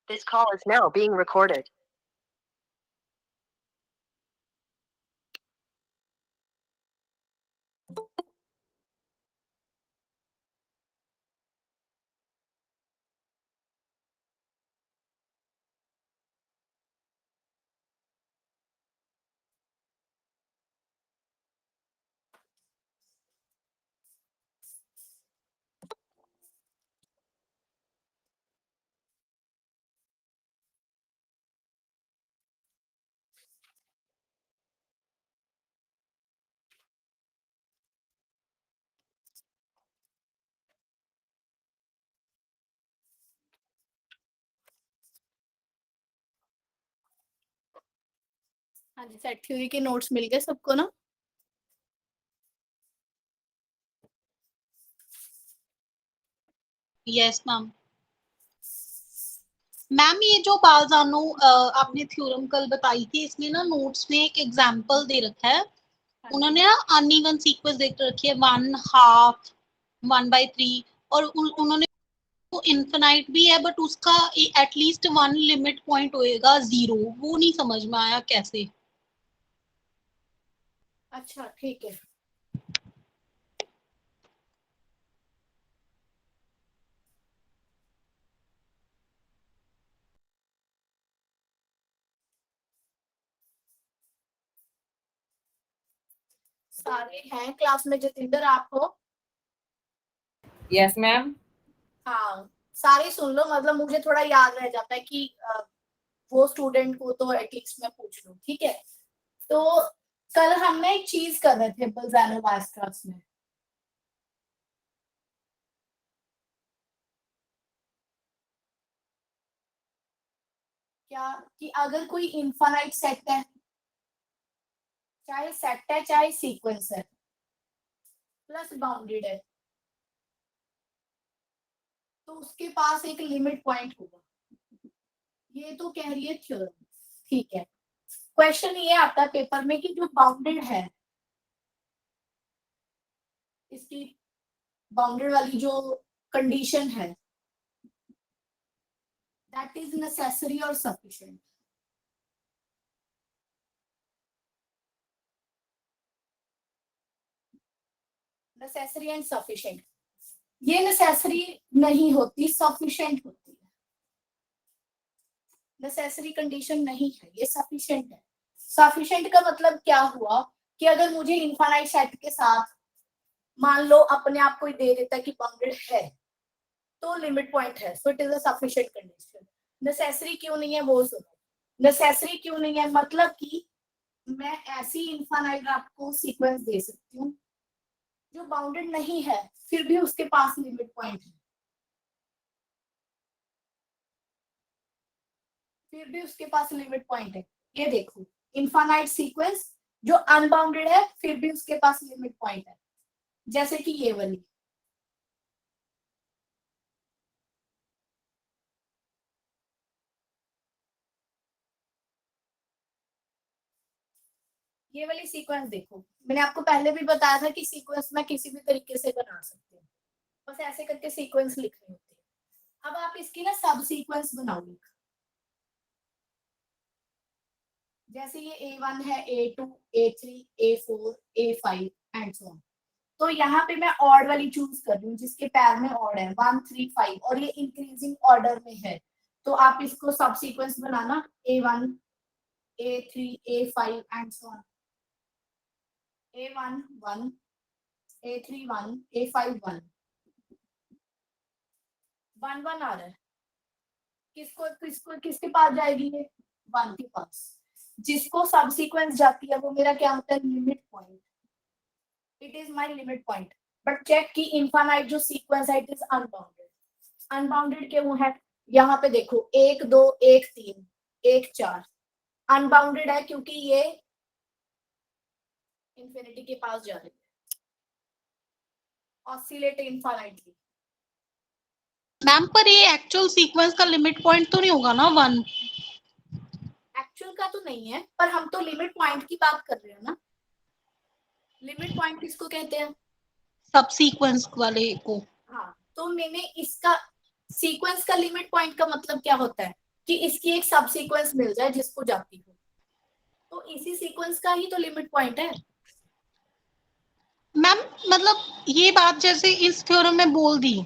This call is now being recorded. हाँ जी, set theory के notes मिल गए सबको ना? Yes ma'am. मैम ये जो बालजानो आपने थ्योरम कल बताई थी, इसमें ना नोट्स में एक एग्जांपल दे रखा है। उन्होंने ना अनइवन सीक्वेंस दे रखी है 1/2, 1/3 और उन्होंने इनफिनाइट भी है, बट उसका एटलीस्ट वन लिमिट पॉइंट होएगा 0। वो नहीं समझ में आया कैसे। अच्छा ठीक है। सारे हैं क्लास में? जतिंदर आप हो? Yes ma'am. हाँ, सारे सुन लो, मतलब मुझे थोड़ा याद रह जाता है कि वो स्टूडेंट को तो एटलीस्ट मैं पूछ लूं, ठीक है? तो कल हमने एक चीज कर रहे थे बल्जानो-वायर्सट्रास में। क्या कि अगर कोई इनफाइनाइट सेट है, चाहे सीक्वेंस है, प्लस बाउंडेड है, तो उसके पास एक लिमिट पॉइंट होगा। ये तो कह रही है थ्योरम, ठीक है। क्वेश्चन ये आता है पेपर में कि जो बाउंडेड है, इसकी बाउंडेड वाली जो कंडीशन है, दैट इज नेसेसरी और सफिशिएंट। नेसेसरी एंड सफिशिएंट, ये नेसेसरी नहीं होती, सफिशिएंट होती है। नेसेसरी कंडीशन नहीं है, ये सफिशिएंट है। सफिशिएंट का मतलब क्या हुआ कि अगर मुझे इनफाइनाइट सेट के साथ मान लो अपने आप को दे देता है कि बाउंडेड है, तो लिमिट पॉइंट है, so it is a sufficient condition. Necessary क्यों नहीं है वो सुनो। नेसेसरी क्यों नहीं है मतलब कि मैं ऐसी इनफाइनाइट आपको सीक्वेंस दे सकती हूँ जो बाउंडेड नहीं है, फिर भी उसके पास लिमिट पॉइंट है, फिर भी उसके पास लिमिट पॉइंट है। ये देखो, इनफाइनाइट सीक्वेंस जो अनबाउंडेड है, फिर भी उसके पास लिमिट पॉइंट है, जैसे कि ये वाली। ये वाली सीक्वेंस देखो, मैंने आपको पहले भी बताया था कि सीक्वेंस मैं किसी भी तरीके से बना सकती हूँ, बस ऐसे करके सीक्वेंस लिखनी होती है। अब आप इसकी ना सब सीक्वेंस बनाओगे, जैसे ये A1 है, A2, A3, A4, A5 and so on. तो यहाँ पे मैं ऑड वाली चूज कर रही हूँ, जिसके पैर में ऑड है 1, 3, 5 और ये इंक्रीजिंग ऑर्डर में है। तो आप इसको सब sequence banana, A1, A3, A5 and so on. A1 1, A3 1, A5 1, 1 1 आ रहा है। किसको किसको किसके पास जाएगी ये? 1 के पास। जिसको सब सीक्वेंस जाती है वो मेरा क्या होता है? Limit point. It is my limit point. But check की इनफाइनाइट जो सीक्वेंस है इट इज अनबाउंडेड। अनबाउंडेड क्यों है? यहाँ पे देखो 1 2 1 3 1 4 अनबाउंडेड है क्योंकि ये इंफिनिटी के पास जा रही है, ऑसिलेट इनफाइनाइटली। मैम पर ये एक्चुअल सीक्वेंस का लिमिट पॉइंट तो नहीं होगा ना 1? एक्चुअल का तो नहीं है, पर हम तो लिमिट पॉइंट की बात कर रहे हैं ना। लिमिट पॉइंट किसको कहते हैं? सब सीक्वेंस वाले को। हाँ, तो मैंने इसका सीक्वेंस का लिमिट पॉइंट का मतलब क्या होता है? कि इसकी एक सब सीक्वेंस मिल जाए जिसको जाती हो, तो इसी सीक्वेंस का ही तो लिमिट पॉइंट है। मैम मतलब ये बात जैसे इस थ्योरम में बोल दी,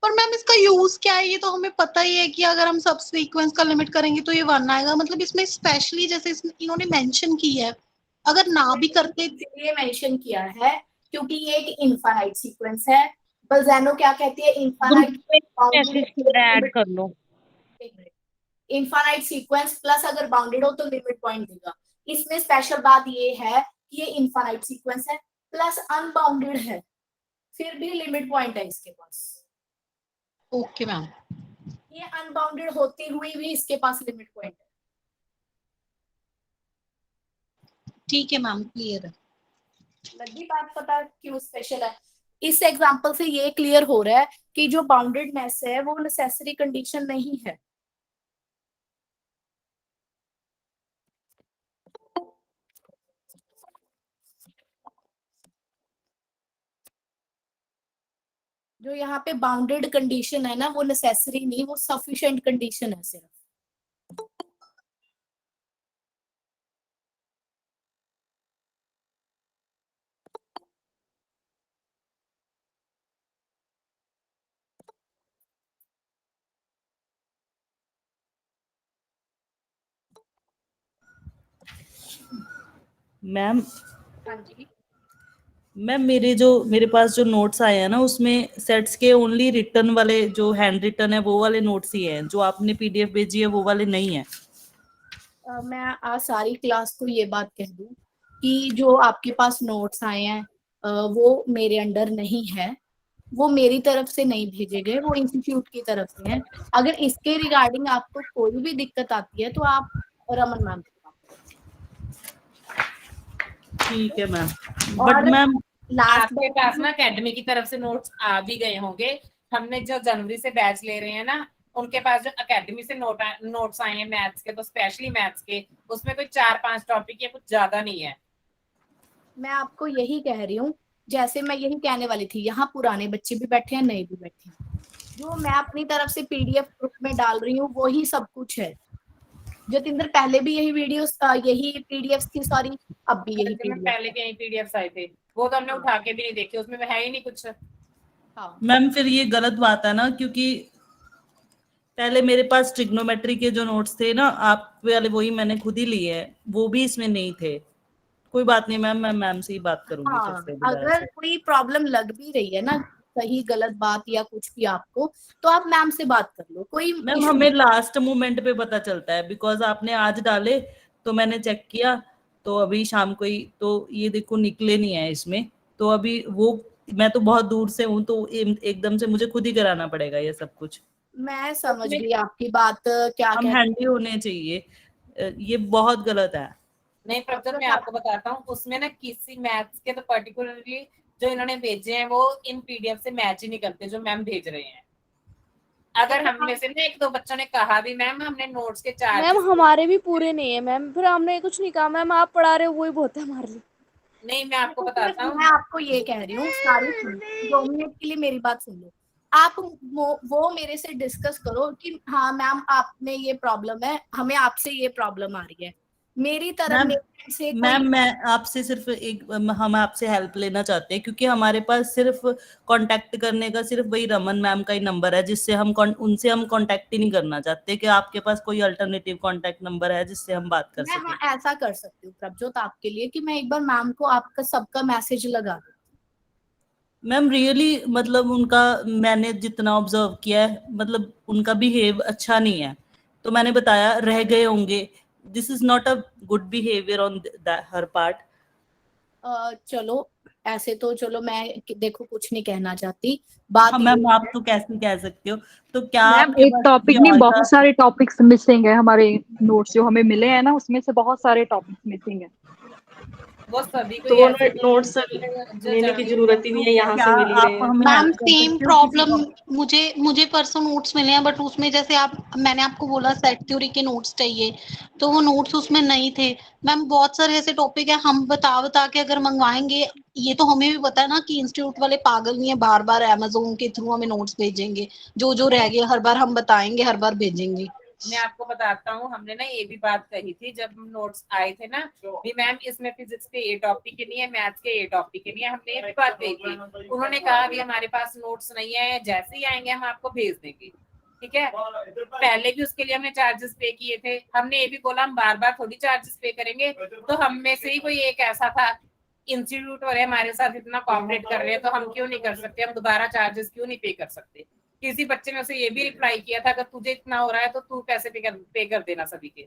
पर मैम इसका यूज क्या है? ये तो हमें पता ही है कि अगर हम सब सीक्वेंस का लिमिट करेंगे तो ये 1 आएगा। मतलब इसमें स्पेशली जैसे इन्होंने मेंशन की है, अगर ना भी करते। इसलिए मेंशन किया है क्योंकि ये एक इनफाइनाइट सीक्वेंस है। बल्ज़ैनो क्या कहती है? इनफाइनाइट ऐड कर लो। इनफाइनाइट सीक्वेंस प्लस अगर बाउंडेड हो तो लिमिट पॉइंट देगा। इसमें स्पेशल बात ये है कि ये इनफाइनाइट सीक्वेंस है प्लस अनबाउंडेड है, फिर भी लिमिट पॉइंट है इसके पास। ओके मैम, ये अनबाउंडेड होते हुए भी इसके पास लिमिट पॉइंट है। ठीक है मैम, क्लियर है। लगी बात पता क्यों स्पेशल है? इस एग्जांपल से ये क्लियर हो रहा है कि जो बाउंडेडनेस है वो नेसेसरी कंडीशन नहीं है। जो यहाँ पे बाउंडेड कंडीशन है ना, वो नेसेसरी नहीं, वो सफिशिएंट कंडीशन है सिर्फ। मैम हाँ जी, मैम मेरे पास जो नोट्स आए हैं ना, उसमें सेट्स के ओनली रिटर्न वाले, जो हैंड रिटन है वो वाले नोट्स ही हैं, जो आपने पीडीएफ भेजी है वो वाले नहीं है। मैं आज सारी क्लास को ये बात कह दूं कि जो आपके पास नोट्स आए हैं वो मेरे अंडर नहीं है, वो मेरी तरफ से नहीं भेजे गए, वो इंस्टीट्यूट की तरफ से हैं। अगर इसके रिगार्डिंग आपको कोई भी दिक्कत आती है तो आप रमन मैम से बात ठीक है मैम, और बट मैम लास्ट आपके पास ना एकेडमी की तरफ से नोट्स आ भी गए होंगे। हमने जो जनवरी से बैच ले रहे हैं ना, उनके पास जो एकेडमी से नोट्स आए हैं मैथ्स के, तो स्पेशली मैथ्स के, उसमें कोई 4-5 टॉपिक है, कुछ ज्यादा नहीं है। मैं आपको यही कह रही हूँ, जैसे मैं यही कहने वाली थी, यहाँ पुराने बच्चे भी बैठे हैं, नए भी बैठे हैं। जो मैं अपनी तरफ से पीडीएफ ग्रुप में डाल रही हूँ वही सब कुछ है। जतिंदर पहले भी यही वीडियोस यही पीडीएफ थी, सॉरी अब भी यही पहले पीडीएफ। के यही पीडीएफ आए थे, वो तो हमने हाँ। उठा के भी नहीं देखे, उसमें है ही नहीं कुछ। हाँ मैम फिर ये गलत बात है ना, क्योंकि पहले मेरे पास ट्रिग्नोमेट्री के जो नोट्स थे ना, आप वाले वही मैंने खुद ही लिए हैं, वो भी इसमें नहीं थे। कोई बात नहीं मैम, मैं मैम से ही बात करूंगी फिर हाँ, से दोबारा अगर से। कोई प्रॉब्लम लग भी रही है ना, सही गलत बात या कुछ भी आपको, तो आप मैम से बात कर लो, कोई मैम issue हमें लास्ट मोमेंट पे पता चलता है, बिकॉज आपने आज डाले तो मैंने चेक किया, तो अभी शाम को ही तो ये देखो निकले नहीं है इसमें, तो अभी वो मैं तो बहुत दूर से हूँ, तो एकदम से मुझे खुद ही कराना पड़ेगा ये सब कुछ। मैं समझ गई आपकी बात क्या हम कह हैंडी होने चाहिए, ये बहुत गलत है। नहीं प्रभुजन, मैं आपको बताता हूँ, उसमें ना किसी मैथ्स के तो पर्टिकुलरली जो इन्होंने भेजे हैं वो इन पीडीएफ से मैच ही नहीं करते जो मैम भेज रहे हैं। अगर हम में से ना 1-2 बच्चों ने कहा भी मैम हमने नोट्स के चार्जेस, मैम हमारे भी पूरे नहीं है मैम, फिर हमने कुछ नहीं कहा मैम, आप पढ़ा रहे हो वही बहुत है हमारे लिए। नहीं मैं आपको बताता हूँ, मैं आपको ये कह रही हूँ, सारी 2 मिनट के लिए मेरी बात सुन लो। आप वो मेरे से डिस्कस करो कि हाँ मैम आपने ये प्रॉब्लम है, हमें आपसे ये प्रॉब्लम आ रही है। मेरी तरफ से मैम मैं आपसे सिर्फ हम आपसे हेल्प लेना चाहते हैं, क्योंकि हमारे पास सिर्फ कांटेक्ट करने का सिर्फ वही रमन मैम का ही नंबर है, जिससे हम उनसे हम कांटेक्ट ही नहीं करना चाहते कि आपके पास कोई अल्टरनेटिव कांटेक्ट नंबर है जिससे हम बात कर मैं सकें। हाँ ऐसा कर सकती हूँ प्रभजोत आपके लिए कि मैं एक बार मैम को आपका सबका मैसेज लगा दूँ। मैम रियली मतलब उनका मैंने जितना ऑब्जर्व किया है, मतलब उनका बिहेव अच्छा नहीं है, तो मैंने बताया रह गए होंगे, this is not a good behaviour on her part. चलो ऐसे तो चलो मैं देखो कुछ नहीं कहना चाहती, बात हाँ मैम, आप तो कैसे कह सकते हो, तो क्या मैम आपके एक पास टॉपिक कोई नहीं, और बहुत का- सारे टॉपिक्स मिसिंग है हमारे नोट्स जो हमें मिले हैं ना, उसमें से बहुत सारे टॉपिक्स मिसिंग है। वो सभी को तो ही वो ऐसे नोट्स लेने की जरूरत ही नहीं है, यहाँ क्या से मिल ही आप रहे हैं। हमें मैम हेल्प कर सेम सकते हो किसी प्रॉब्लम को? मुझे परसों नोट्स मिले हैं, बट उसमें जैसे मैंने आपको बोला सेट थ्योरी के नोट्स चाहिए, तो वो नोट्स उसमें नहीं थे। मैम बहुत सारे ऐसे टॉपिक है, हम बता के अगर मंगवाएंगे, ये तो हमें भी पता है ना कि इंस्टीट्यूट वाले पागल नहीं है, बार बार अमेज़न के थ्रू हमें नोट्स भेजेंगे, जो रह गए हर बार हम बताएंगे, हर बार भेजेंगे। मैं आपको बताता हूँ, हमने ना ये भी बात कही थी जब नोट्स आए थे ना भी मैम इसमें फिजिक्स के ये टॉपिक के नहीं है, मैथ्स के ये टॉपिक के नहीं है, हमने ये भी बात कही थी। उन्होंने कहा भी हमारे पास नोट्स नहीं है, जैसे ही आएंगे हम आपको भेज देंगे, ठीक है। पहले भी उसके लिए हमने चार्जेस पे किए थे, हमने ये भी बोला हम बार बार थोड़ी चार्जेस पे करेंगे। तो हम में से ही कोई एक ऐसा था, इंस्टीट्यूट वाले हमारे साथ इतना कॉपरेट कर रहे हैं तो हम क्यों नहीं कर सकते, हम दोबारा चार्जेस क्यों नहीं पे कर सकते। किसी बच्चे ने उसे ये भी रिप्लाई किया था, अगर तुझे इतना हो रहा है तो तू पैसे पे कर देना सभी के।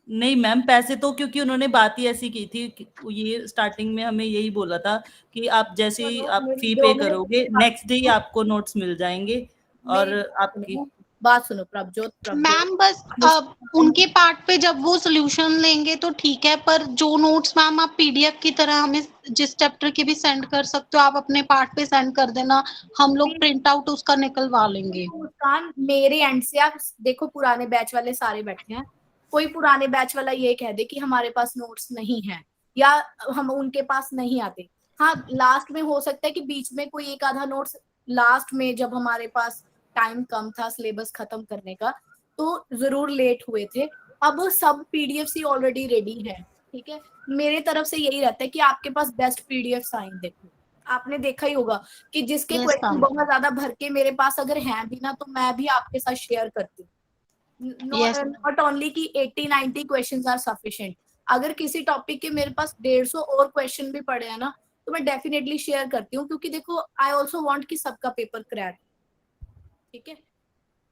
नहीं मैम, पैसे तो क्योंकि उन्होंने बात ही ऐसी की थी कि ये स्टार्टिंग में हमें यही बोला था कि आप जैसे ही चलो, आप मेरी फी 2 पे मिनट करोगे की बात नेक्स्ट डे ही आपको नोट्स मिल जाएंगे और मेरी आपकी बात सुनो प्रभजोत। मैम बस अब उनके पार्ट पे जब वो सोल्यूशन लेंगे तो ठीक है, पर जो नोट्स मैम आप पीडीएफ की तरह हमें जिस चैप्टर के भी सेंड कर सकते हो, आप अपने पार्ट पे सेंड कर देना, हम लोग प्रिंट आउट उसका निकलवा लेंगे। मुस्कान, मेरे एंड से आप देखो, पुराने बैच वाले सारे बैठे हैं, कोई पुराने बैच वाला ये कह दे कि हमारे पास नोट्स नहीं है या हम उनके पास नहीं आते। हाँ, लास्ट में हो सकता है कि बीच में कोई एक आधा नोट्स, लास्ट में जब हमारे पास टाइम कम था सिलेबस खत्म करने का, तो जरूर लेट हुए थे। अब सब पीडीएफ ही ऑलरेडी रेडी है, ठीक है। मेरे तरफ से यही रहता है कि आपके पास बेस्ट पीडीएफ आए। देखो, आपने देखा ही होगा कि जिसके Yes, क्वेश्चन ma'am. बहुत ज्यादा भर के मेरे पास अगर हैं भी ना, तो मैं भी आपके साथ शेयर करती हूँ। Yes. नॉट ओनली कि 80-90 क्वेश्चंस आर सफिशिएंट। अगर किसी टॉपिक के मेरे पास 150 और क्वेश्चन भी पड़े हैं ना, तो मैं डेफिनेटली शेयर करती हूँ, क्योंकि देखो आई ऑल्सो वांट कि सबका पेपर क्रैक, ठीक है।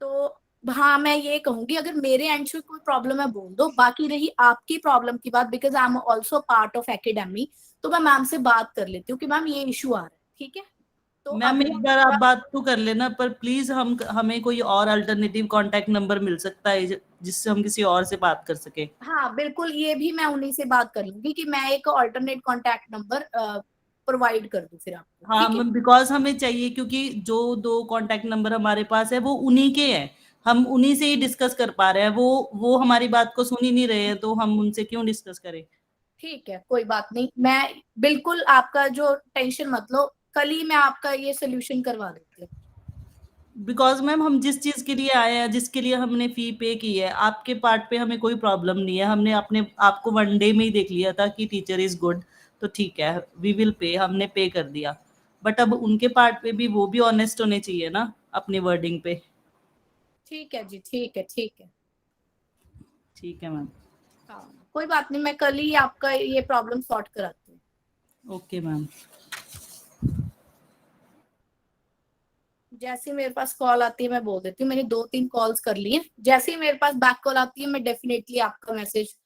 तो हाँ, मैं ये कहूंगी अगर मेरे एंड से कोई प्रॉब्लम है बोल दो, बाकी रही आपकी प्रॉब्लम की बात, because I am also part of academy, तो मैं मैम से बात कर लेती हूँ कि मैम ये इशू आ रहा है, ठीक है। तो मैम अभी एक बार आप बात तो कर लेना, पर प्लीज हमें कोई और अल्टरनेटिव कांटेक्ट नंबर मिल सकता है जिससे हम किसी और से बात कर सके। हाँ बिल्कुल, ये भी मैं उन्हीं से बात कर लूंगी कि मैं एक ऑल्टरनेट कॉन्टैक्ट नंबर प्रोवाइड कर दूं फिर आपको, हाँ ठीक है। मैम, बिकॉज हमें चाहिए क्योंकि जो 2 कांटेक्ट नंबर हमारे पास है वो उन्हीं के हैं, हम उन्हीं से ही डिस्कस कर पा रहे हैं। वो हमारी बात को सुन ही नहीं रहे हैं, तो हम उनसे क्यों डिस्कस करें। ठीक है, कोई बात नहीं, मैं बिल्कुल आपका जो टेंशन मत लो, कल ही मैं आपका ये सोल्यूशन करवा देती हूँ। बिकॉज मैम हम जिस चीज के लिए आए हैं, जिसके लिए हमने फी पे की है, आपके पार्ट पे हमें कोई प्रॉब्लम नहीं है। हमने अपने आपको 1 डे में ही देख लिया था कि टीचर इज गुड, तो ठीक है, वी विल पे, हमने पे कर दिया। बट अब उनके पार्ट पे भी वो भी ऑनेस्ट होने चाहिए ना अपनी वर्डिंग पे। ठीक है जी, ठीक है, ठीक है। ठीक है मैम। हाँ, कोई बात नहीं, मैं कल ही आपका ये प्रॉब्लम सॉर्ट कराती हूँ। Okay ma'am. जैसे ही मेरे पास कॉल आती है मैं बोल देती हूँ, मैंने 2-3 कॉल्स कर ली है, जैसे ही मेरे पास बैक कॉल आती है मैं डेफिनेटली आपका मैसेज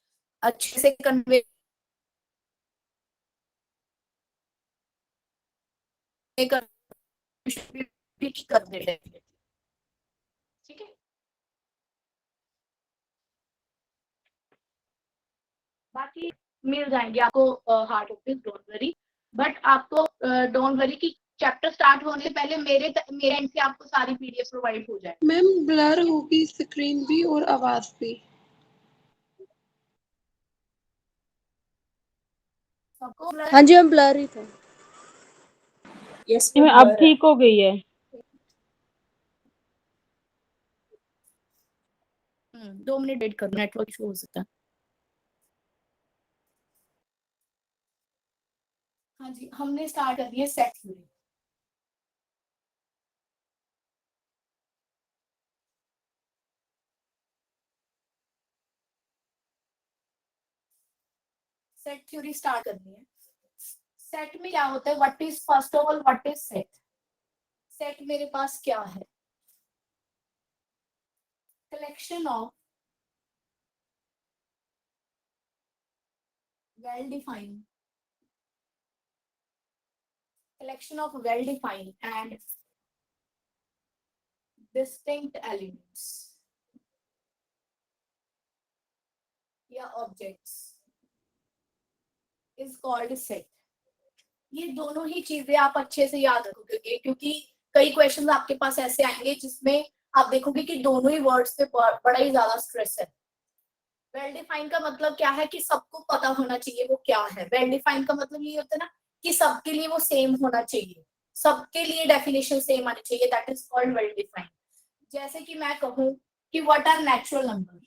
अच्छे से कन्वे कर दे, ठीक है। बाकी मिल जाएंगे आपको hard copies, don't worry. But आपको डोंट वरी कि चैप्टर स्टार्ट होने से पहले मेरे एंड से आपको सारी पीडीएफ प्रोवाइड हो जाए। मैम ब्लर होगी स्क्रीन भी और आवाज भी। हाँ जी, हम ब्लर ही था। यस अब ठीक हो गई है। 2 मिनट वेट करो, नेटवर्क इशू हो सकता है। हाँ जी, हमने स्टार्ट कर दिया set theory. Set theory start करनी है। सेट में क्या होता है, what is, first of all what is set. Set मेरे पास क्या है, collection of well defined collection of well defined and distinct elements या objects is called set। ये दोनों ही चीजें आप अच्छे से याद रखोगे, क्योंकि कई क्वेश्चंस आपके पास ऐसे आएंगे जिसमें आप देखोगे कि दोनों ही वर्ड्स पे बड़ा ही ज्यादा स्ट्रेस है। वेल डिफाइन का मतलब क्या है कि सबको पता होना चाहिए वो क्या है। वेल डिफाइन का मतलब ये होता है ना कि सबके लिए वो सेम होना चाहिए, सबके लिए डेफिनेशन सेम आनी चाहिए, that is called well define. जैसे कि मैं कहूँ कि व्हाट आर नेचुरल नंबर।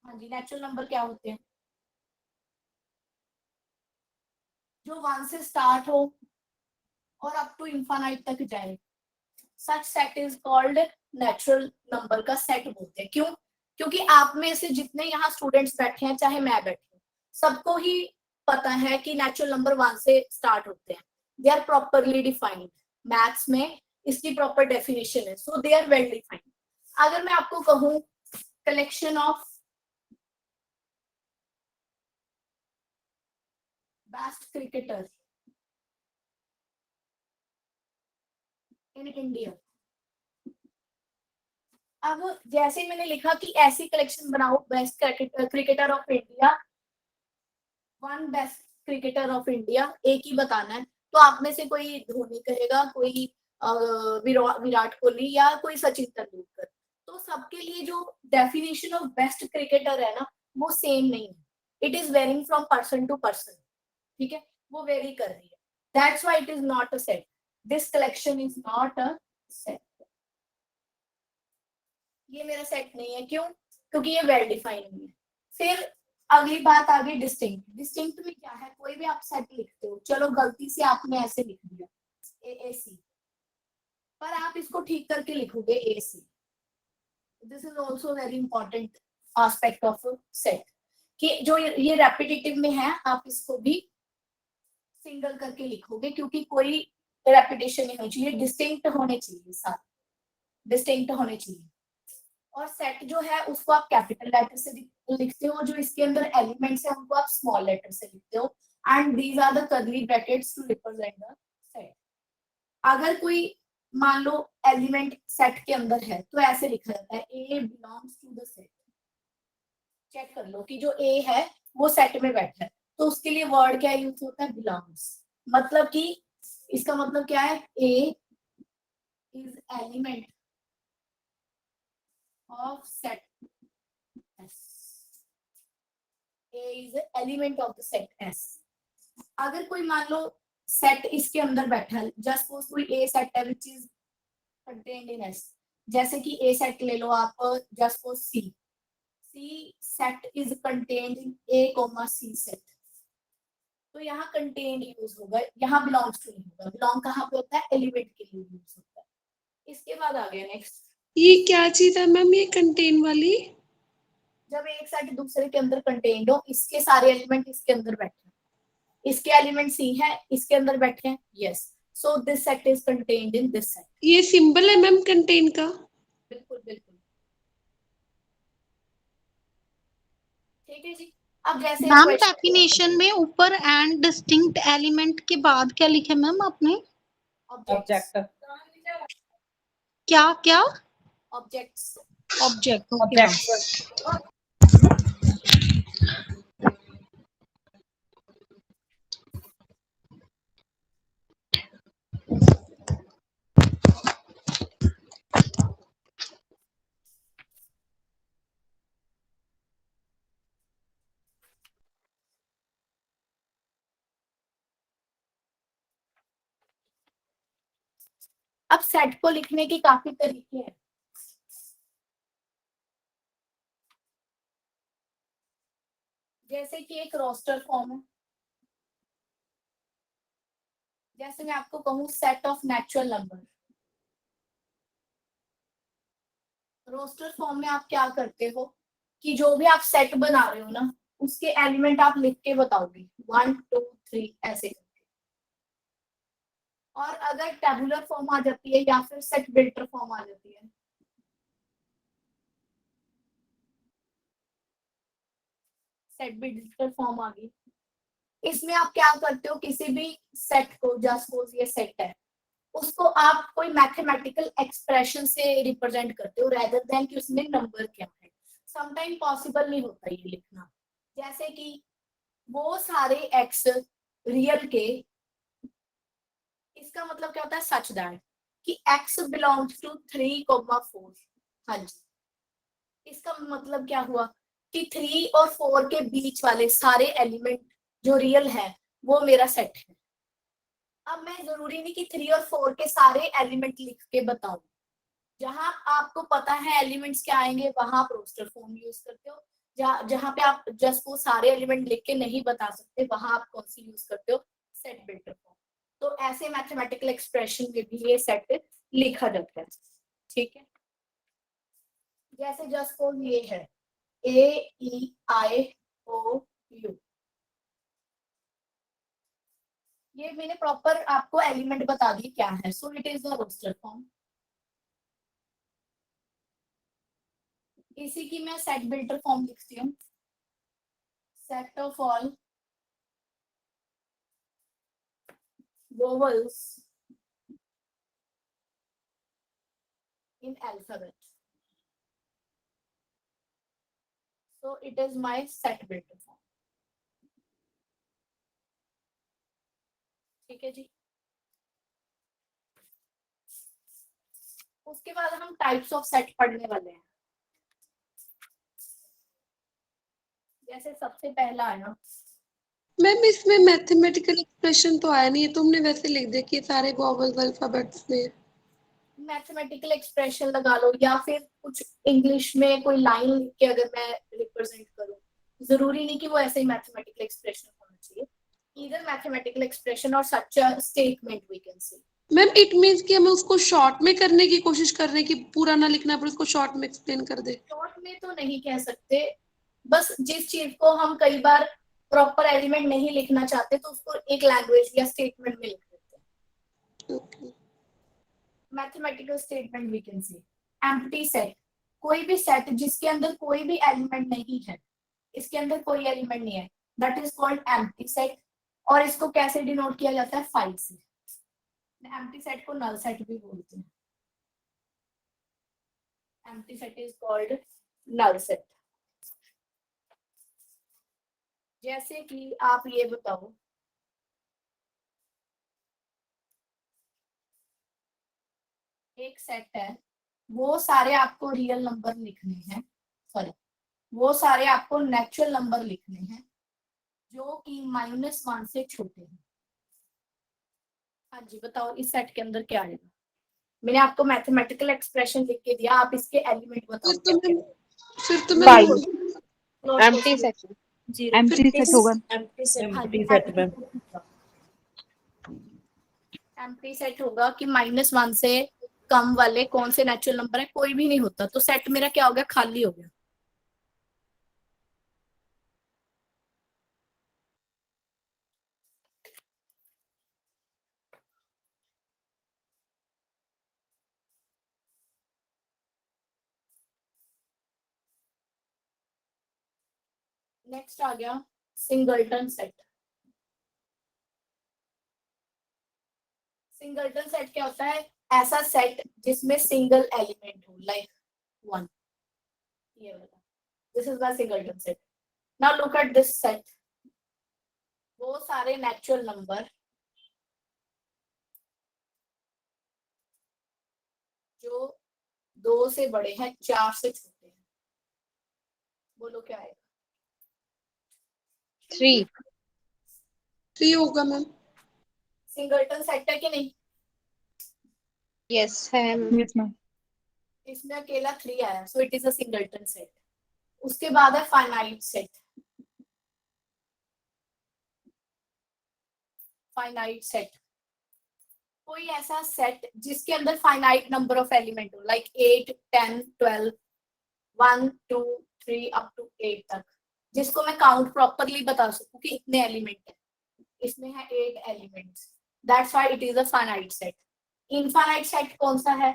हाँ जी, नेचुरल नंबर क्या होते हैं? जो 1 से स्टार्ट हो और अप टू इंफानाइट तक जाए, such set is called natural number का सेट बोलते हैं। क्यों? क्योंकि आप में से जितने यहाँ स्टूडेंट्स बैठे हैं, चाहे मैं बैठी हूँ, सबको ही पता है कि नेचुरल नंबर 1 से स्टार्ट होते हैं। They are properly defined, maths में इसकी प्रॉपर डेफिनेशन है, so they are well defined. अगर मैं आपको कहूँ collection of best cricketer in India, अब जैसे मैंने लिखा कि ऐसी कलेक्शन बनाओ best cricketer of India, one best cricketer of India, एक ही बताना है, तो आप में से कोई धोनी कहेगा, कोई विराट कोहली या कोई सचिन तेंदुलकर। तो सबके लिए जो डेफिनेशन ऑफ बेस्ट क्रिकेटर है ना, वो सेम नहीं है। It is varying from person to person, ठीक है, वो वेरी कर रही है। That's why it is not a set, this collection is not a set. ये मेरा सेट नहीं है, क्यों? क्योंकि ये वेल डिफाइंड नहीं है। फिर अगली बात आ गई डिस्टिंक्ट। डिस्टिंक्ट में क्या है? कोई भी आप सेट लिखते हो, चलो गलती से आपने ऐसे लिख दिया AAC, पर आप इसको ठीक करके लिखोगे AC। This is also very important aspect of set, कि जो ये रेपिटेटिव में है, आप इसको भी सिंगल करके लिखोगे, क्योंकि कोई रेपिटेशन नहीं होनी चाहिए, डिस्टिंक्ट होने चाहिए, साथ डिस्टिंक्ट होने चाहिए। और सेट जो है उसको आप कैपिटल लेटर से लिखते हो, जो इसके अंदर एलिमेंट्स है उनको आप स्मॉल लेटर से लिखते हो, and these are the curly brackets to represent the set. अगर कोई मान लो एलिमेंट सेट के अंदर है तो ऐसे लिखा जाता है A belongs to the set. Check कर लो कि जो A है वो सेट में बैठा है, तो उसके लिए वर्ड क्या यूज होता है? बिलोंग्स। मतलब कि इसका मतलब क्या है? A is element of set S. A is the element of the set S. अगर कोई मान लो सेट इसके अंदर बैठा है, जस्ट सपोज कोई A सेट है which is contained in S, जैसे कि A सेट ले लो आप, just suppose C set is contained in A, C set, तो यहाँ contained यूज होगा, यहाँ belongs to नहीं होगा। belong कहाँ पे होता है? एलिमेंट के लिए यूज होता है। इसके बाद आ गया नेक्स्ट, ये क्या चीज है मैम, ये कंटेन वाली? जब एक सेट दूसरे के अंदर कंटेन्ड हो, इसके सारे एलिमेंट इसके अंदर बैठे हैं, इसके एलिमेंट C है, इसके अंदर बैठे हैं, yes, so this set is contained in this set. ये सिंबल है मैम कंटेन का? बिल्कुल बिल्कुल, ठीक है जी। अब जैसे मैम डेफिनेशन में ऊपर एंड डिस्टिंक्ट एलिमेंट के बाद क्या लिखे मैम आपने? ऑब्जेक्ट, क्या क्या? Objects, object, object. अब सेट को लिखने के काफी तरीके हैं। जैसे कि एक रोस्टर फॉर्म है, जैसे मैं आपको कहूँ set of natural number. Roster form में आप क्या करते हो कि जो भी आप सेट बना रहे हो ना, उसके एलिमेंट आप लिख के बताओगे 1 2 3 ऐसे करके। और अगर टेबुलर फॉर्म आ जाती है या फिर सेट बिल्डर फॉर्म आ जाती है, सेट बिल्डर फॉर्म आ गई, इसमें आप क्या करते हो? किसी भी सेट को, जस्ट सपोज ये सेट है, उसको आप कोई मैथमेटिकल एक्सप्रेशन से रिप्रेजेंट करते हो, रेदर देन कि उसमें नंबर क्या है। समटाइम पॉसिबल नहीं होता ये लिखना, जैसे कि वो सारे एक्स रियल के, इसका मतलब क्या होता है? सच दैट कि x बिलोंग्स टू 3,4। हाँ जी, इसका मतलब क्या हुआ कि 3 और 4 के बीच वाले सारे एलिमेंट जो रियल है वो मेरा सेट है। अब मैं जरूरी नहीं कि 3 और 4 के सारे एलिमेंट लिख के बताऊं, जहां आपको पता है एलिमेंट्स क्या आएंगे वहां आप रोस्टर फॉर्म यूज करते हो। जहां पे आप जस्ट वो सारे एलिमेंट लिख के नहीं बता सकते वहां आप कौन सी यूज करते हो, सेट बिल्डर फॉर्म। तो ऐसे मैथमेटिकल एक्सप्रेशन में भी ये सेट लिखा जाता है, ठीक है। जैसे जस्ट सपोज ये है AEIOU, ये मैंने प्रॉपर आपको एलिमेंट बता दी क्या है, so it is the roster form. इसी की मैं सेट बिल्डर फॉर्म लिखती हूँ, set of all vowels in alphabet, so it is my set builder form, ठीक है जी। उसके बाद हम टाइप्स ऑफ सेट पढ़ने वाले हैं। जैसे सबसे पहला आया, मैम इसमें मैथमेटिकल एक्सप्रेशन तो आया नहीं है, तुमने वैसे लिख दिया कि सारे वॉवल्स अल्फाबेट्स में। मैथमेटिकल एक्सप्रेशन लगा लो या फिर कुछ इंग्लिश में कोई लाइन लिख के अगर मैं रिप्रेजेंट करूं, जरूरी नहीं कि वो ऐसे ही मैथमेटिकल एक्सप्रेशन होना चाहिए, either मैथमेटिकल एक्सप्रेशन और such a statement we can say. Ma'am it means कि हमें उसको शॉर्ट में करने की कोशिश कर रहे हैं कि पूरा ना लिखना पर उसको शॉर्ट में एक्सप्लेन कर दे। शॉर्ट में तो नहीं कह सकते, बस जिस चीज को हम कई बार प्रॉपर एलिमेंट नहीं लिखना चाहते तो उसको एक लैंग्वेज या स्टेटमेंट में लिख देते हैं। Okay mathematical statement we can say empty set, कोई भी सेट जिसके अंदर कोई भी एलिमेंट नहीं है, इसके अंदर कोई एलिमेंट नहीं है, that is called empty set. और इसको कैसे डिनोट किया जाता है, 5 से। एम्प्टी सेट को नल सेट भी बोलते हैं, empty set is called null set. जैसे कि आप ये बताओ, एक सेट है, वो सारे आपको रियल नंबर लिखने हैं, सॉरी वो सारे आपको नेचुरल नंबर लिखने हैं जो कि -1 से छोटे हैं। हाँ जी बताओ इस सेट के अंदर क्या आएगा। मैंने आपको मैथमेटिकल एक्सप्रेशन लिख के दिया, आप इसके एलिमेंट बताओ। फिर तो मैं एम्प्टी सेट, एम्प्टी सेट होगा। एम्प्टी सेट में एम्प्टी सेट होगा कि -1 से कम वाले कौन से नेचुरल नंबर है, कोई भी नहीं होता, तो सेट मेरा क्या हो गया, खाली हो गया। नेक्स्ट आ गया सिंगलटन सेट। सिंगलटन सेट क्या होता है, ऐसा सेट जिसमें सिंगल एलिमेंट हो, लाइक 1, ये वाला, this is my singleton set. Now look at this set, वो सारे नेचुरल नंबर जो 2 से बड़े हैं, 4 से छोटे हैं, बोलो क्या आएगा। 3 होगा मैम। सिंगलटन सेट है कि नहीं, यस है। Yes ma'am. इसमें अकेला 3 आया, सो it is a singleton set. उसके बाद है फाइनाइट सेट। फाइनाइट सेट कोई ऐसा सेट जिसके अंदर फाइनाइट नंबर ऑफ एलिमेंट हो, लाइक 8, 10, 12, 1, 2, 3 अप टू 8 तक, जिसको मैं काउंट प्रॉपरली बता सकूं कि इतने एलिमेंट है, इसमें है 8 elements, that's why it is a finite set. Infinite set कौन सा है,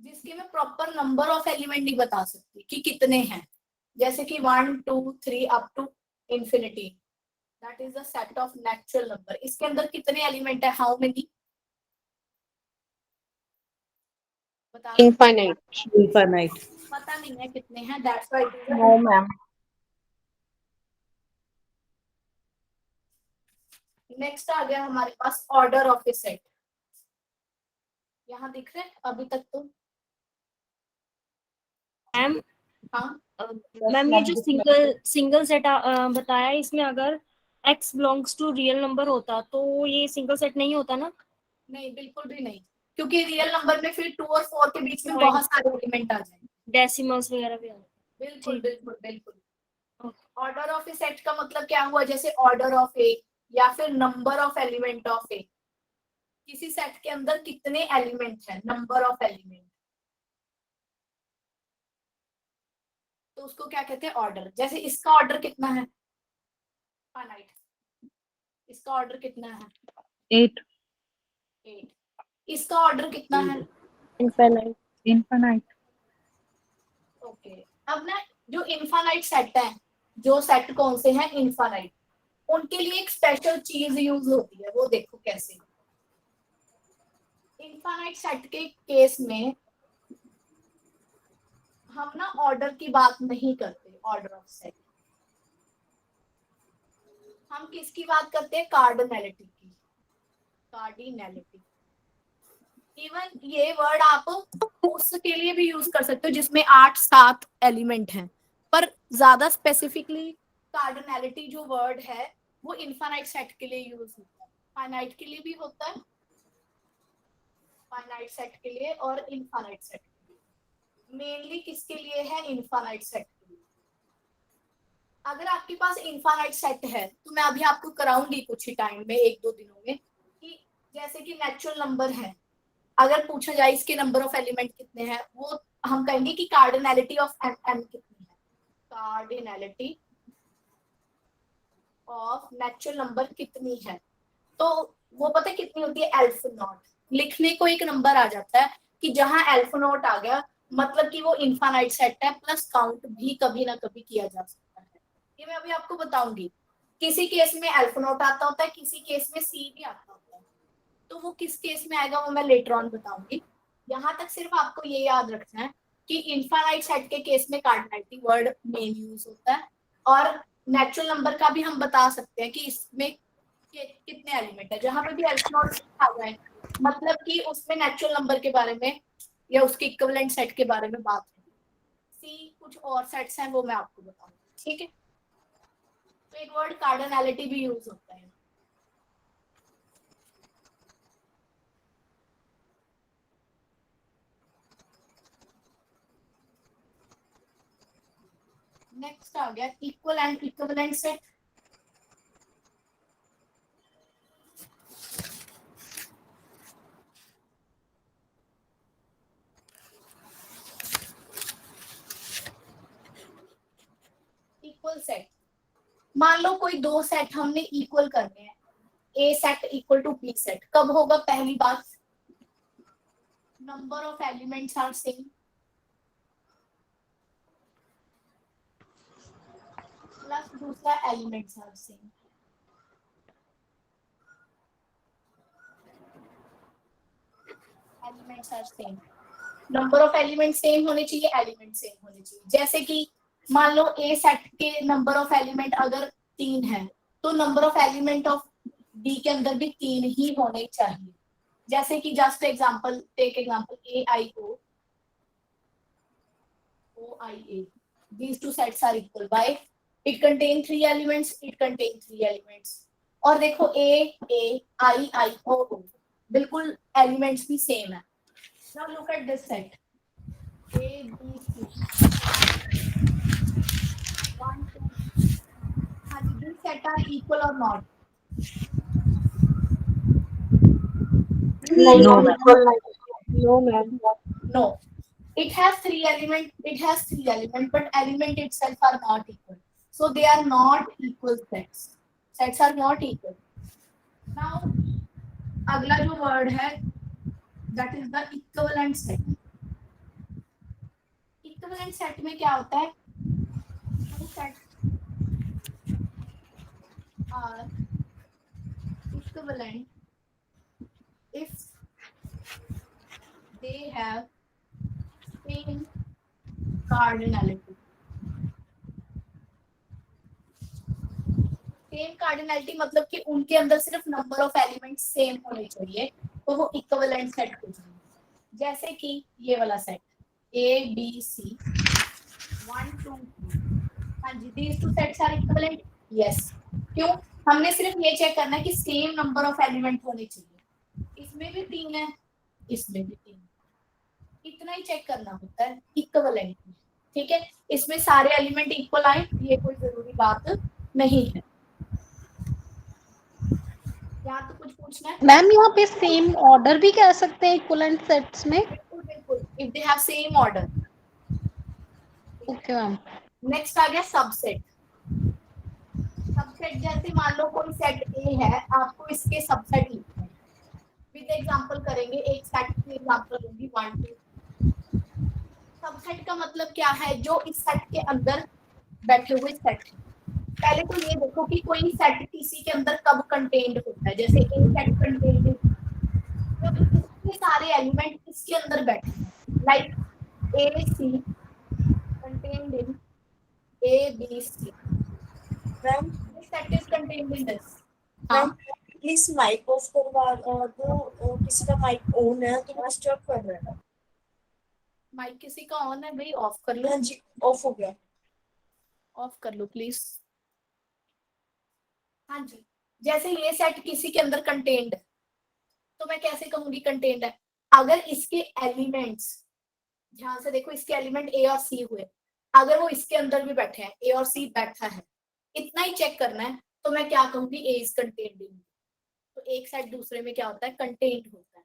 जिसके मैं प्रॉपर नंबर ऑफ एलिमेंट नहीं बता सकती कि कितने हैं, जैसे कि 1, 2, 3 up to infinity, that is the set of natural number. इसके अंदर कितने एलिमेंट है, हाउ मेनी, बता दो। इनफाइनाइट पता नहीं है कितने हैं, that's why no ma'am. Next आ गया हमारे पास ऑर्डर ऑफ ए सेट। यहाँ दिख रहे हैं अभी तक तो, मैम हाँ मैम ये जो सिंगल सेट बताया, इसमें अगर x belongs to real number होता तो ये सिंगल सेट नहीं होता ना। नहीं बिल्कुल भी नहीं, क्योंकि रियल नंबर में फिर 2 और 4 के बीच में Point. बहुत सारे एलिमेंट आ जाएंगे। डेसिमल्स वगैरह भी आते बिल्कुल ठीक। बिल्कुल बिल्कुल। ऑर्डर ऑफ ए सेट का मतलब क्या हुआ, जैसे ऑर्डर ऑफ ए या फिर नंबर ऑफ एलिमेंट ऑफ ए। किसी सेट के अंदर कितने एलिमेंट हैं, नंबर ऑफ एलिमेंट, तो उसको क्या कहते हैं, ऑर्डर। जैसे इसका ऑर्डर कितना है, फाइनाइट, इसका ऑर्डर कितना है 8 8। इसका ऑर्डर कितना है इनफाइनाइट। इनफाइनाइट। ओके। अब ना जो इनफाइनाइट सेट है, जो सेट कौन से हैं इनफाइनाइट, उनके लिए एक स्पेशल चीज यूज होती है, वो देखो कैसे। इनफाइनाइट सेट के केस में हम ना ऑर्डर की बात नहीं करते, ऑर्डर ऑफ सेट। हम किसकी बात करते हैं, कार्डिनैलिटी की, कार्डिनैलिटी। इवन ये वर्ड आप उसके लिए भी यूज कर सकते हो जिसमें 8-7 एलिमेंट हैं, पर ज्यादा स्पेसिफिकली कार्डिनैलिटी जो वर्ड है वो इनफाइनाइट सेट के लिए यूज होता है। फाइनाइट के लिए भी होता है, फाइनाइट सेट के लिए और इनफाइनाइट सेट के लिए। मेनली किसके लिए है, इनफाइनाइट सेट के लिए। अगर आपके पास इनफाइनाइट सेट है तो मैं अभी आपको कराऊंगी कुछ ही टाइम में, 1-2 दिनों में, कि जैसे कि नेचुरल नंबर है, अगर पूछा जाए इसके नंबर ऑफ एलिमेंट कितने हैं, वो हम कहेंगे कि कार्डिनैलिटी ऑफ एन कितनी है, कार्डिनैलिटी ऑफ नेचुरल नंबर कितनी है। तो वो पता है कितनी होती है, एल्फ नॉट। लिखने को एक नंबर आ जाता है कि जहां एल्फ नॉट आ गया मतलब कि वो इनफाइनाइट सेट है, प्लस काउंट भी कभी ना कभी किया जा सकता है। ये मैं अभी आपको बताऊंगी। किसी केस में एल्फ नॉट आता होता है, किसी केस में सी भी आता होता है, तो वो किस केस में आएगा वो मैं लेटर ऑन बताऊंगी। यहाँ तक सिर्फ आपको ये याद रखना है कि इनफाइनाइट सेट के केस में कार्डिनैलिटी वर्ड मेन यूज होता है, और नेचुरल नंबर का भी हम बता सकते हैं कि इसमें कितने एलिमेंट है। जहां पे भी एल्फ नॉट आ जाए मतलब कि उसमें नेचुरल नंबर के बारे में या उसके इक्विवेलेंट सेट के बारे में बात है। सी कुछ और सेट्स हैं वो मैं आपको बताऊंगी, ठीक है। तो एक वर्ड कार्डिनैलिटी भी यूज होता है। नेक्स्ट आ गया equal and equivalent set. Equal set, मान लो कोई 2 सेट हमने इक्वल करने हैं, A set equal to B set. कब होगा, पहली बात number of elements are same, plus दूसरा elements are same. Elements are same, number of element same होने चाहिए, एलिमेंट सेम होने चाहिए। जैसे कि मान लो ए सेट के नंबर ऑफ एलिमेंट अगर 3 है तो number of element of B के अंदर भी 3 ही होने चाहिए। जैसे कि just example, take example A I O I A, these two sets are equal by it contain 3 elements, it contain 3 elements। और देखो a a i i o o बिल्कुल एलिमेंट्स भी सेम है। now look at this set a b c 1 2, हाँ जी, these set are equal or not? No ma'am. No, it has 3 elements, it has 3 elements, but element itself are not equal, so they are not equal sets, sets are not equal। now अगला जो word है that is the equivalent set। equivalent set में क्या होता है, two sets are equivalent if they have same cardinality। Same cardinality मतलब कि उनके अंदर सिर्फ नंबर ऑफ एलिमेंट्स सेम होने चाहिए, तो वो इक्विवेलेंट सेट हो जाएंगे। जैसे कि ये वाला सेट ए बी सी 1 2 3, हाँ जी, these two sets are equivalent, yes। क्यों, हमने सिर्फ ये चेक करना है कि सेम नंबर ऑफ एलिमेंट होने चाहिए। इसमें भी 3 है, इसमें भी 3, इतना ही चेक करना होता है इक्विवेलेंट में। ठीक है, इसमें सारे एलिमेंट इक्वल आए ये कोई जरूरी बात नहीं है। यहाँ तो कुछ पूछना है? मैम यहाँ पे सेम ऑर्डर भी कह सकते हैं इक्विवेलेंट सेट्स में? बिल्कुल बिल्कुल, if they have same order. Okay ma'am. Next आ गया सबसेट। सबसेट जैसे मान लो कोई सेट ए है, आपको इसके सबसेट लिखने हैं। विद एग्जांपल करेंगे, एक सेट की एग्जांपल होगी 1 2। सबसेट का मतलब क्या है? जो इस सेट के अंदर बैठे हुए सेट है। पहले तो ये देखो कि कोई सेट किसी के अंदर कब कंटेन्ड होता है। जैसे ए सेट कंटेन्ड जब इसके सारे एलिमेंट इसके अंदर बैठे हैं, like A C contained in A B C. Ma'am set is contained in this. Ma'am please mic off करवा दो, किसी का माइक ऑन है तो वो डिस्टर्ब कर रहा है। माइक किसी का ऑन है भाई, ऑफ कर लो। हाँ जी ऑफ हो गया। ऑफ कर लो प्लीज। हाँ जी, जैसे ये सेट किसी के अंदर कंटेन्ड है तो मैं कैसे कहूंगी कंटेन्ड है? अगर इसके एलिमेंट्स, ध्यान से देखो, इसके एलिमेंट ए और सी हुए, अगर वो इसके अंदर भी बैठे हैं, ए और सी बैठा है, इतना ही चेक करना है, तो मैं क्या कहूंगी? ए इज कंटेन्ड इन। तो एक सेट दूसरे में क्या होता है? कंटेन्ड होता है।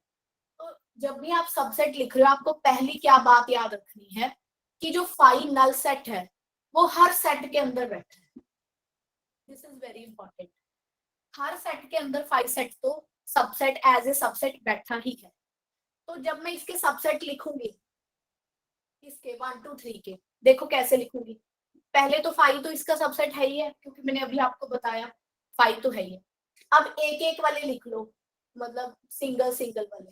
तो जब भी आप सबसेट लिख रहे हो, आपको पहली क्या बात याद रखनी है कि जो फाई नल सेट है वो हर सेट के अंदर बैठा है। This is very important. Her set के अंदर फाई सेट तो सबसेट एज ए सबसेट बैठा ही है। तो जब मैं इसके सबसेट लिखूंगी, इसके 1 2 3 के, देखो कैसे लिखूंगी। पहले तो फाई तो इसका सबसेट है ही है, क्योंकि मैंने अभी आपको बताया फाई तो है ही है। अब एक एक वाले लिख लो, मतलब सिंगल सिंगल वाले।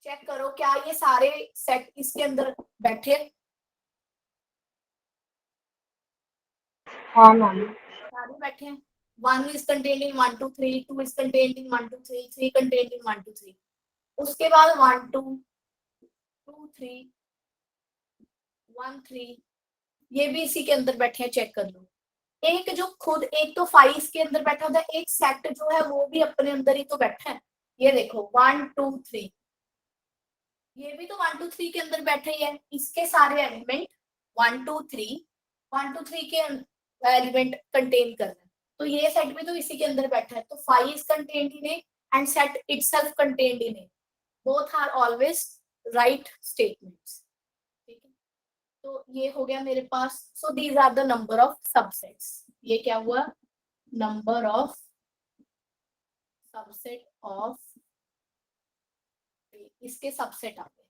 चेक करो क्या ये सारे सेट इसके अंदर बैठे? हाँ मैम। सारे बैठे हैं। 1 is contained in 1 2 3, 2 is contained in 1 2 3, 3 contained in 1 2 3। उसके बाद 1 2 2 3 1 3, ये भी इसी के अंदर बैठे हैं, चेक कर लो। एक जो खुद, एक तो 5 के अंदर बैठा होता है, एक सेट जो है वो भी अपने अंदर ही तो बैठा है। ये देखो 1 2 3, ये भी तो 1 2 3 के अंदर बैठे ही है। इसके सारे एलिमेंट 1 2 3 1 2 3 के एलिमेंट कंटेन कर रहे हैं, तो ये सेट भी तो इसी के अंदर बैठा है। तो 5 is contained in A and set itself contained in A, both are always right statements। ठीक है, तो ये हो गया मेरे पास। So these are the number of subsets. ये क्या हुआ? नंबर ऑफ सबसेट ऑफ, इसके सबसेट आ गए।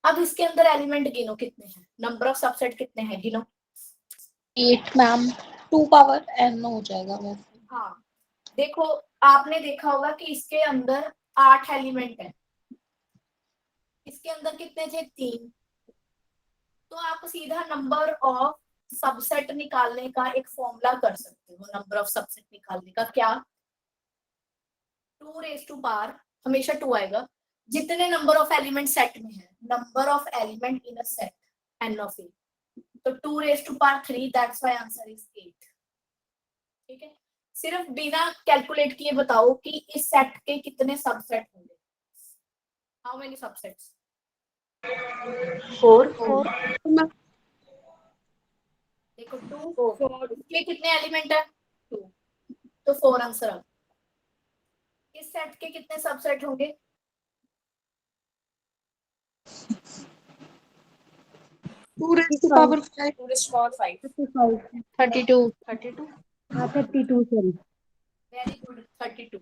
अब इसके अंदर एलिमेंट गिनो कितने हैं, नंबर ऑफ सबसेट कितने हैं, गिनो। 8 मैम, 2 पावर n हो जाएगा वैसे। हाँ, देखो आपने देखा होगा कि इसके अंदर 8 एलिमेंट है, इसके अंदर कितने थे? 3। तो आप सीधा नंबर ऑफ सबसेट निकालने का एक फॉर्मूला कर सकते हो। नंबर ऑफ सबसेट निकालने का क्या? 2 रेज़ टू पावर, हमेशा 2 आएगा। जितने नंबर ऑफ एलिमेंट सेट में है, number of element in a set n of a, तो 2 raise to power 3, that's why answer is 8। ठीक है, सिर्फ बिना कैलकुलेट किए बताओ कि इस सेट के कितने सबसेट होंगे। How many subsets? 4। देखो 2 4, इसके कितने एलिमेंट है? 2, तो 4 आंसर आ गया। इस सेट के कितने सबसेट होंगे? 2 raised to power 5। 2 raised to power 5। 32। 32। हाँ 32 सॉरी। Very good, 32।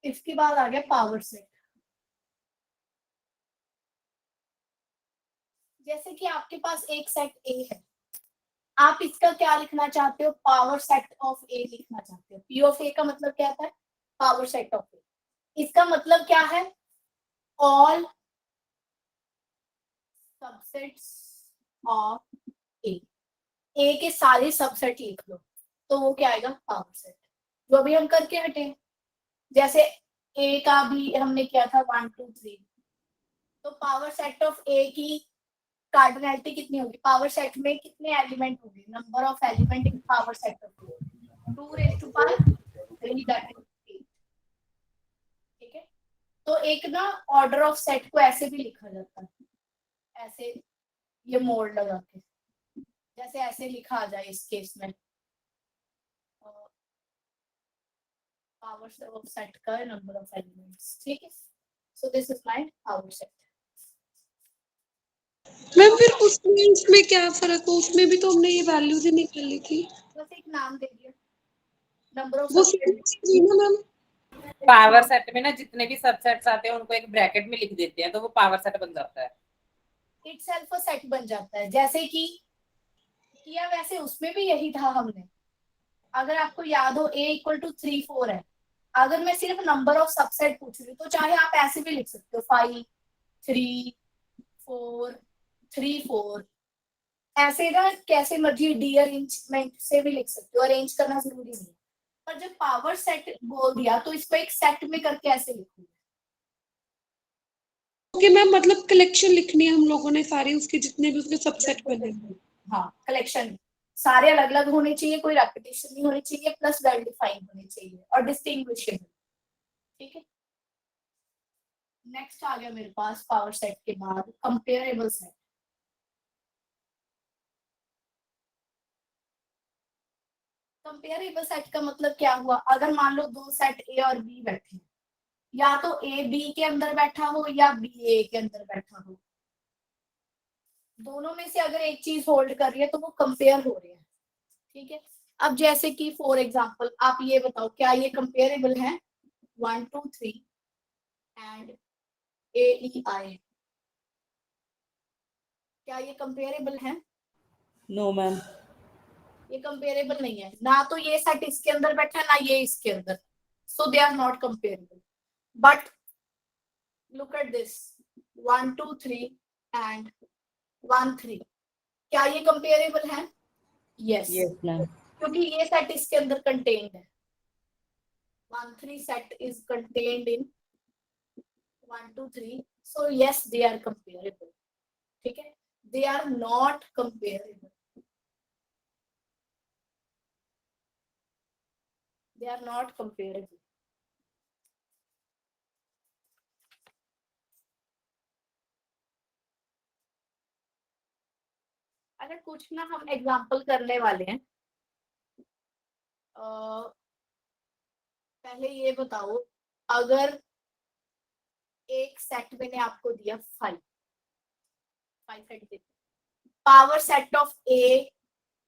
इसके बाद आ गया पावर सेट। जैसे कि आपके पास एक सेट ए है, आप इसका क्या लिखना चाहते हो? पावर सेट ऑफ ए लिखना चाहते हो। पी ऑफ ए का मतलब क्या था? पावर सेट ऑफ ए। इसका मतलब क्या है? ऑल सबसेट्स ऑफ ए। ए के सारे सबसेट लिख लो तो वो क्या आएगा? पावर सेट, जो अभी हम करके हटे हैं। जैसे ए का भी हमने किया था 1 2 3, तो पावर सेट ऑफ ए की कार्डिनैलिटी कितनी होगी? पावर सेट में कितने एलिमेंट होंगे? Number of element in power set of A 2 raised to power 3, that is 8। ठीक है, तो एक ना ऑर्डर ऑफ सेट को ऐसे भी लिखा जाता है, ऐसे ये मोड लगा के, जैसे ऐसे लिखा आ जाए इस केस में पावर ऑफ सेट का नंबर ऑफ एलिमेंट्स। ठीक है, सो this is my power set. Ma'am फिर उसमें इसमें क्या फर्क हो? उसमें भी तो हमने ये वैल्यूज ही निकाली थी। बस एक नाम दे दिया, नंबर ऑफ वो सबसेट। थी ना मैम। पावर सेट में ना जितने भी सबसेट्स आते हैं उनको एक ब्रैकेट में लिख देते हैं तो वो पावर सेट बन जाता है। इटसेल्फ अ सेट बन जाता है, जैसे कि किया वैसे उसमें भी यही था हमने। अगर आपको याद हो a इक्वल टू 3 4 है, अगर मैं सिर्फ नंबर ऑफ सबसेट पूछ रही हूँ तो चाहे आप ऐसे भी लिख सकते हो 5 3 4 3 4, ऐसे ना कैसे मर्जी रीअरेंजमेंट से भी लिख सकते हो, अरेंज करना जरूरी नहीं। पर जब पावर सेट बोल दिया तो इसको एक सेट में करके ऐसे लिखूंगी। ओके मैम, मतलब कलेक्शन लिखनी है हम लोगों ने सारी, उसके जितने भी उसके सबसेट बने। हाँ, कलेक्शन सारे अलग अलग होने चाहिए, कोई रेपिटेशन नहीं होनी चाहिए, प्लस वेल डिफाइंड होने चाहिए और डिस्टिंग्विशेबल। ठीक है, नेक्स्ट आ गया मेरे पास पावर सेट के बाद कंपेरेबल सेट। कंपेरेबल सेट का मतलब क्या हुआ? अगर मान लो दो सेट ए और बी बैठे हैं, या तो ए बी के अंदर बैठा हो या बी ए के अंदर बैठा हो, दोनों में से अगर एक चीज होल्ड कर रही है तो वो कंपेयर हो रही है। ठीक है, अब जैसे कि फॉर एग्जांपल आप ये बताओ, क्या ये कंपेरेबल है? 1 2 3 एंड ए ई आई, क्या ये कंपेरेबल है? नो मैम, ये कंपेरेबल नहीं है ना, तो ये सेट इसके अंदर बैठा है ना ये इसके अंदर, so they are not comparable. But look at this 1 2 3 and 1 3, क्या ये कंपेरेबल है? यस, यस मैम, क्योंकि ये सेट इसके अंदर कंटेन्ड है। 1 3 set is contained in 1 2 3, so yes they are comparable। ठीक है, they are not comparable, they are not comparable। अगर कुछ ना हम एग्जांपल करने वाले हैं, पहले ये बताओ, अगर एक सेट मैंने आपको दिया 5 सेट दे, पावर सेट ऑफ ए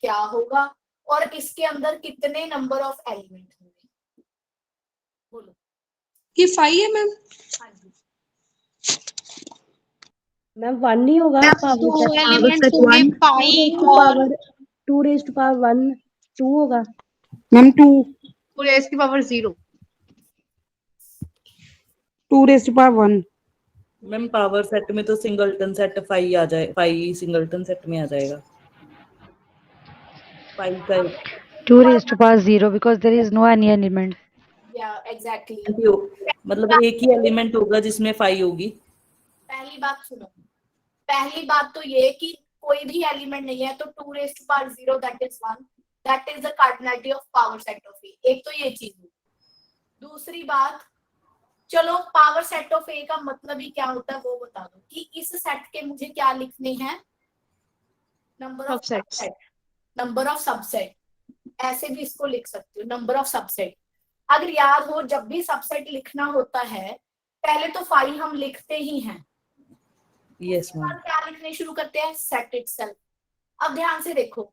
क्या होगा और इसके अंदर कितने नंबर ऑफ एलिमेंट होंगे? बोलो। ये 5 है मैम। हाँ जी, मैम 1 नहीं होगा दो एलिमेंट्स होंगे 5 और पावर 2 रेज टू पावर 1 2 होगा मैम 2 2 रेज की power 0 2 raise to power 1। Ma'am power set में तो सिंगलटन सेट 5 आ जाए, 5 सिंगलटन सेट में आ जाएगा। 5 का 2 raised to power 0 because there is no any element. या एग्जैक्टली। मतलब एक ही एलिमेंट होगा जिसमें 5 होगी। पहली बात सुनो, पहली बात तो ये कि कोई भी एलिमेंट नहीं है तो 2 raise to power 0 that is 1, that is the cardinality of power set of A. एक तो ये चीज है। दूसरी बात, चलो पावर सेट ऑफ ए का मतलब ही क्या होता है वो बता दो कि इस सेट के मुझे क्या लिखने हैं? Number of subset, number of subset, ऐसे भी इसको लिख सकते हो, नंबर ऑफ सबसेट। अगर याद हो, जब भी सबसेट लिखना होता है पहले तो 5 हम लिखते ही हैं। यस मैम, क्या लिखने शुरू करते हैं? Set itself. अब ध्यान से देखो,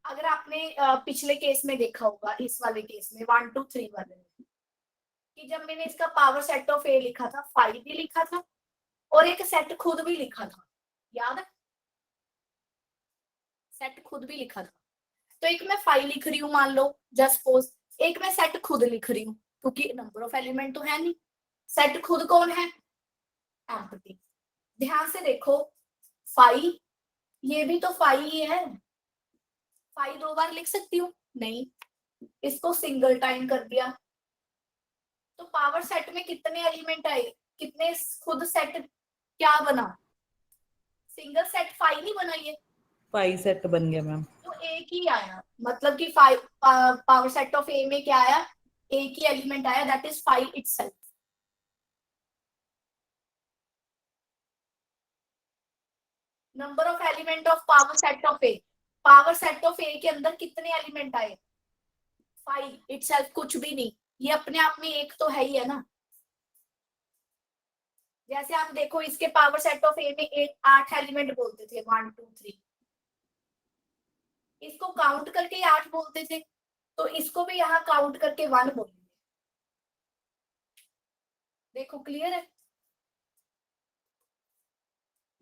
अगर आपने पिछले केस में देखा होगा, इस वाले केस में 1 2 3 वाले में, कि जब मैंने इसका पावर सेट ऑफ ए लिखा था 5 भी लिखा था और एक सेट खुद भी लिखा था, याद है? सेट खुद भी लिखा था। तो एक मैं फाइव लिख रही हूँ मान लो जस्ट सपोज, एक मैं सेट खुद लिख रही हूँ क्योंकि नंबर ऑफ एलिमेंट तो है नहीं। सेट खुद कौन है? एम्प्टी। ध्यान से देखो, फाइव, ये भी तो फाइव ही है। फाइव 2 बार लिख सकती हूँ? नहीं, इसको सिंगल टाइम कर दिया। तो पावर सेट में कितने एलिमेंट आए? कितने खुद सेट क्या बना? सिंगल सेट फाइव नहीं बना ये, 5 सेट बन गया मैम। तो एक ही आया, मतलब कि five power set of A में क्या आया? एक ही एलिमेंट आया, that is five itself. Number of element of power set of A, power set of A के अंदर कितने एलिमेंट आए? फाइव इटसेल्फ, कुछ भी नहीं, ये अपने आप में एक तो है ही है ना। जैसे आप देखो इसके पावर सेट ऑफ ए में 8 एलिमेंट बोलते थे, 1 2 3, इसको काउंट करके 8 बोलते थे, तो इसको भी यहाँ काउंट करके 1 बोलेंगे। देखो क्लियर है?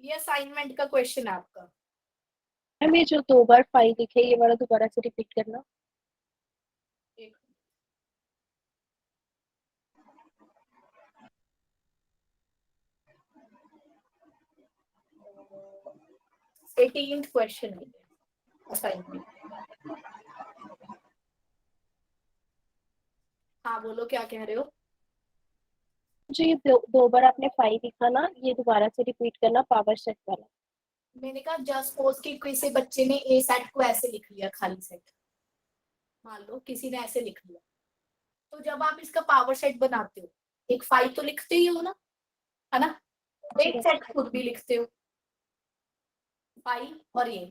ये असाइनमेंट का क्वेश्चन है आपका। मैम ये जो 2 बार 5 लिखे ये वाला दोबारा से रिपीट करना। एक 18th क्वेश्चन है असाइनमेंट। हाँ बोलो क्या कह रहे हो? जो ये 2 बार आपने 5 लिखा ना, ये दोबारा से रिपीट करना पावर सेट वाला। मैंने कहा जस्ट सपोज कि किसी बच्चे ने ए सेट को ऐसे लिख लिया, खाली सेट, मान लो किसी ने ऐसे लिख लिया, तो जब आप इसका पावर सेट बनाते हो एक 5 तो लिखते ही हो ना, है ना? एक सेट खुद भी लिखते हो 5, और ये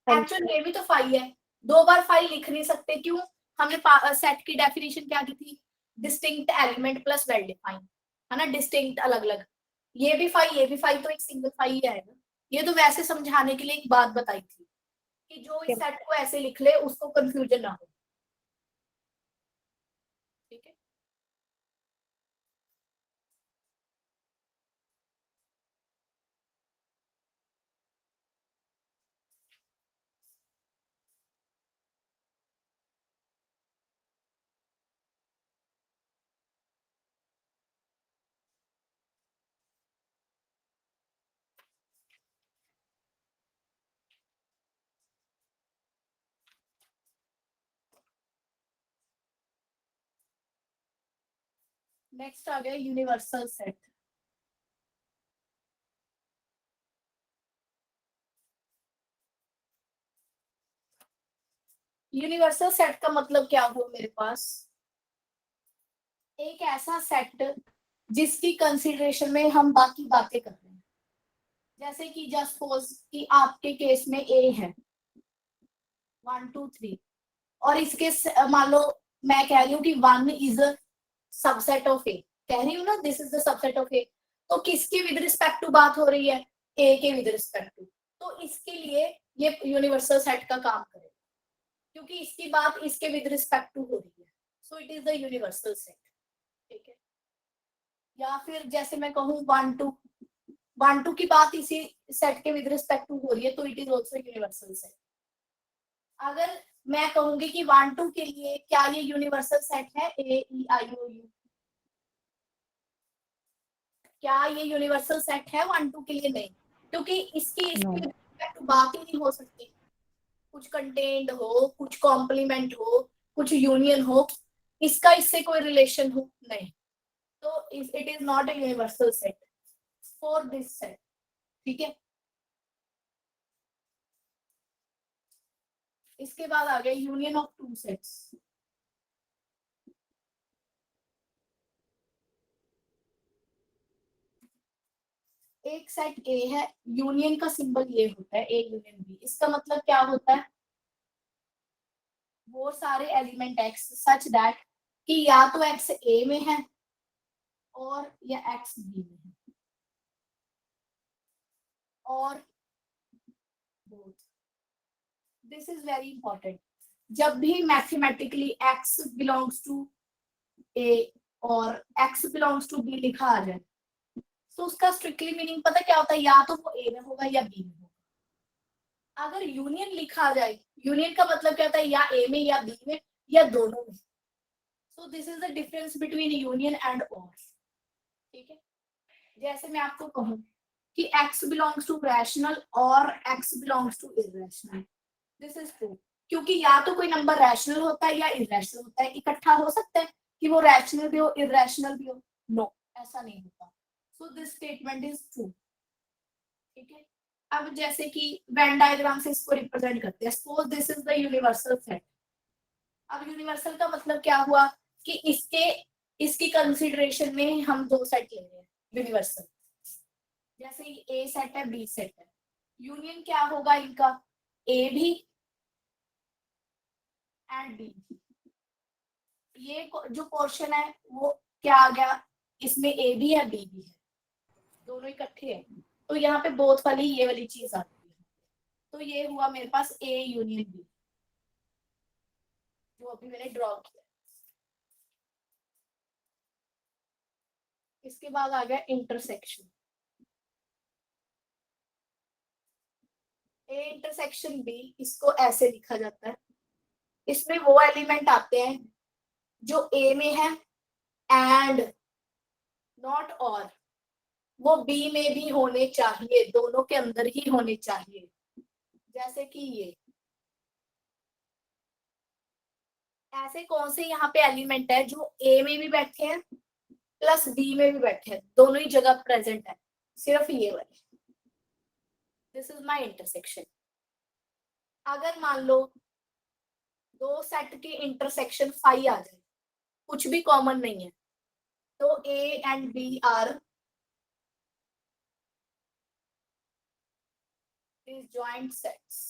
एक्चुअल ये भी तो 5 है। 2 बार 5 लिख नहीं सकते, क्यों? हमने सेट की डेफिनेशन क्या की थी? Distinct element plus well defined, है ना? डिस्टिंक्ट अलग अलग, ये भी 5 ये भी 5, तो एक सिंगल 5 ही आएगा। ये तो वैसे समझाने के लिए एक बात बताई थी कि जो इस सेट को ऐसे लिख ले उसको कंफ्यूजन ना हो, ठीक है? नेक्स्ट आ गया यूनिवर्सल सेट। यूनिवर्सल सेट का मतलब क्या हुआ मेरे पास? एक ऐसा सेट जिसकी कंसीडरेशन में हम बाकी बातें कर रहे हैं, जैसे कि जस्ट सपोज कि आपके केस में ए है 1 2 3, और इसके मान लो मैं कह रही हूँ कि 1 is a subset of A, कह रही हूँ ना this is the subset of A, तो किसके विद रिस्पेक्ट टू बात हो रही है? ए के विद रिस्पेक्ट टू। तो इसके लिए ये यूनिवर्सल सेट का काम करेगा क्योंकि इसकी बात इसके विद रिस्पेक्ट टू हो रही है, so it is the universal set, ठीक है? या फिर जैसे मैं कहूँ 1 2 की बात इसी सेट के विद रिस्पेक्ट टू हो रही है, तो it is also universal set. अगर मैं कहूंगी कि 1 2 के लिए क्या ये यूनिवर्सल सेट है? ए ई आई ओ यू, क्या ये यूनिवर्सल सेट है 1 2 के लिए? नहीं, क्योंकि इसकी बात ही नहीं हो सकती। कुछ कंटेंट हो, कुछ कॉम्प्लीमेंट हो, कुछ यूनियन हो, इसका इससे कोई रिलेशन हो नहीं, तो it is not a universal set for this set, ठीक है? इसके बाद आ गया यूनियन ऑफ 2 सेट्स। एक सेट ए है, यूनियन का सिंबल ये होता है, ए यूनियन बी। इसका मतलब क्या होता है? वो सारे एलिमेंट एक्स सच दैट कि या तो एक्स ए में है और या एक्स बी में है, और both. This is very important. जब भी मैथमेटिकली एक्स बिलोंग्स टू ए और एक्स बिलोंग्स टू बी लिखा आ जाए, तो उसका स्ट्रिक्टली मीनिंग पता क्या होता है? या तो वो ए में होगा या बी में होगा। अगर यूनियन लिखा जाए, यूनियन का मतलब क्या होता है, या ए में या बी में या दोनों में। So this is the difference between union and और। ठीक है, जैसे मैं आपको कहूं कि x बिलोंग्स टू रैशनल और x belongs to irrational, this is true, क्योंकि या तो कोई नंबर रैशनल होता है या इररेशनल होता है। इकट्ठा हो सकता है कि वो रैशनल भी हो इररेशनल भी हो? नो, ऐसा नहीं होता। So this statement is true. ठीक है, अब जैसे कि वेन डायग्राम से इसको रिप्रेजेंट करते हैं। Suppose this is the universal set. अब यूनिवर्सल का मतलब क्या हुआ कि इसकी कंसीडरेशन में हम दो सेट ले रहे हैं यूनिवर्सल, जैसे ए सेट है बी सेट है। यूनियन क्या होगा इनका, ए भी एंड बी। ये जो पोर्शन है वो क्या आ गया, इसमें ए भी है बी भी है, दोनों इकट्ठे हैं, तो यहाँ पे बोथ वाली ये वाली चीज आती है। तो ये हुआ मेरे पास ए यूनियन बी, जो अभी मैंने ड्रॉ किया। इसके बाद आ गया इंटरसेक्शन। ए इंटरसेक्शन बी, इसको ऐसे लिखा जाता है। इसमें वो एलिमेंट आते हैं जो ए में है एंड नॉट और, वो बी में भी होने चाहिए, दोनों के अंदर ही होने चाहिए। जैसे कि ये ऐसे कौन से यहाँ पे एलिमेंट है जो ए में भी बैठे हैं प्लस बी में भी बैठे हैं, दोनों ही जगह प्रेजेंट है, सिर्फ ये वाले। This is my intersection. अगर मान लो दो सेट के इंटरसेक्शन फाई आ जाए, कुछ भी कॉमन नहीं है, तो A and B are disjoint sets.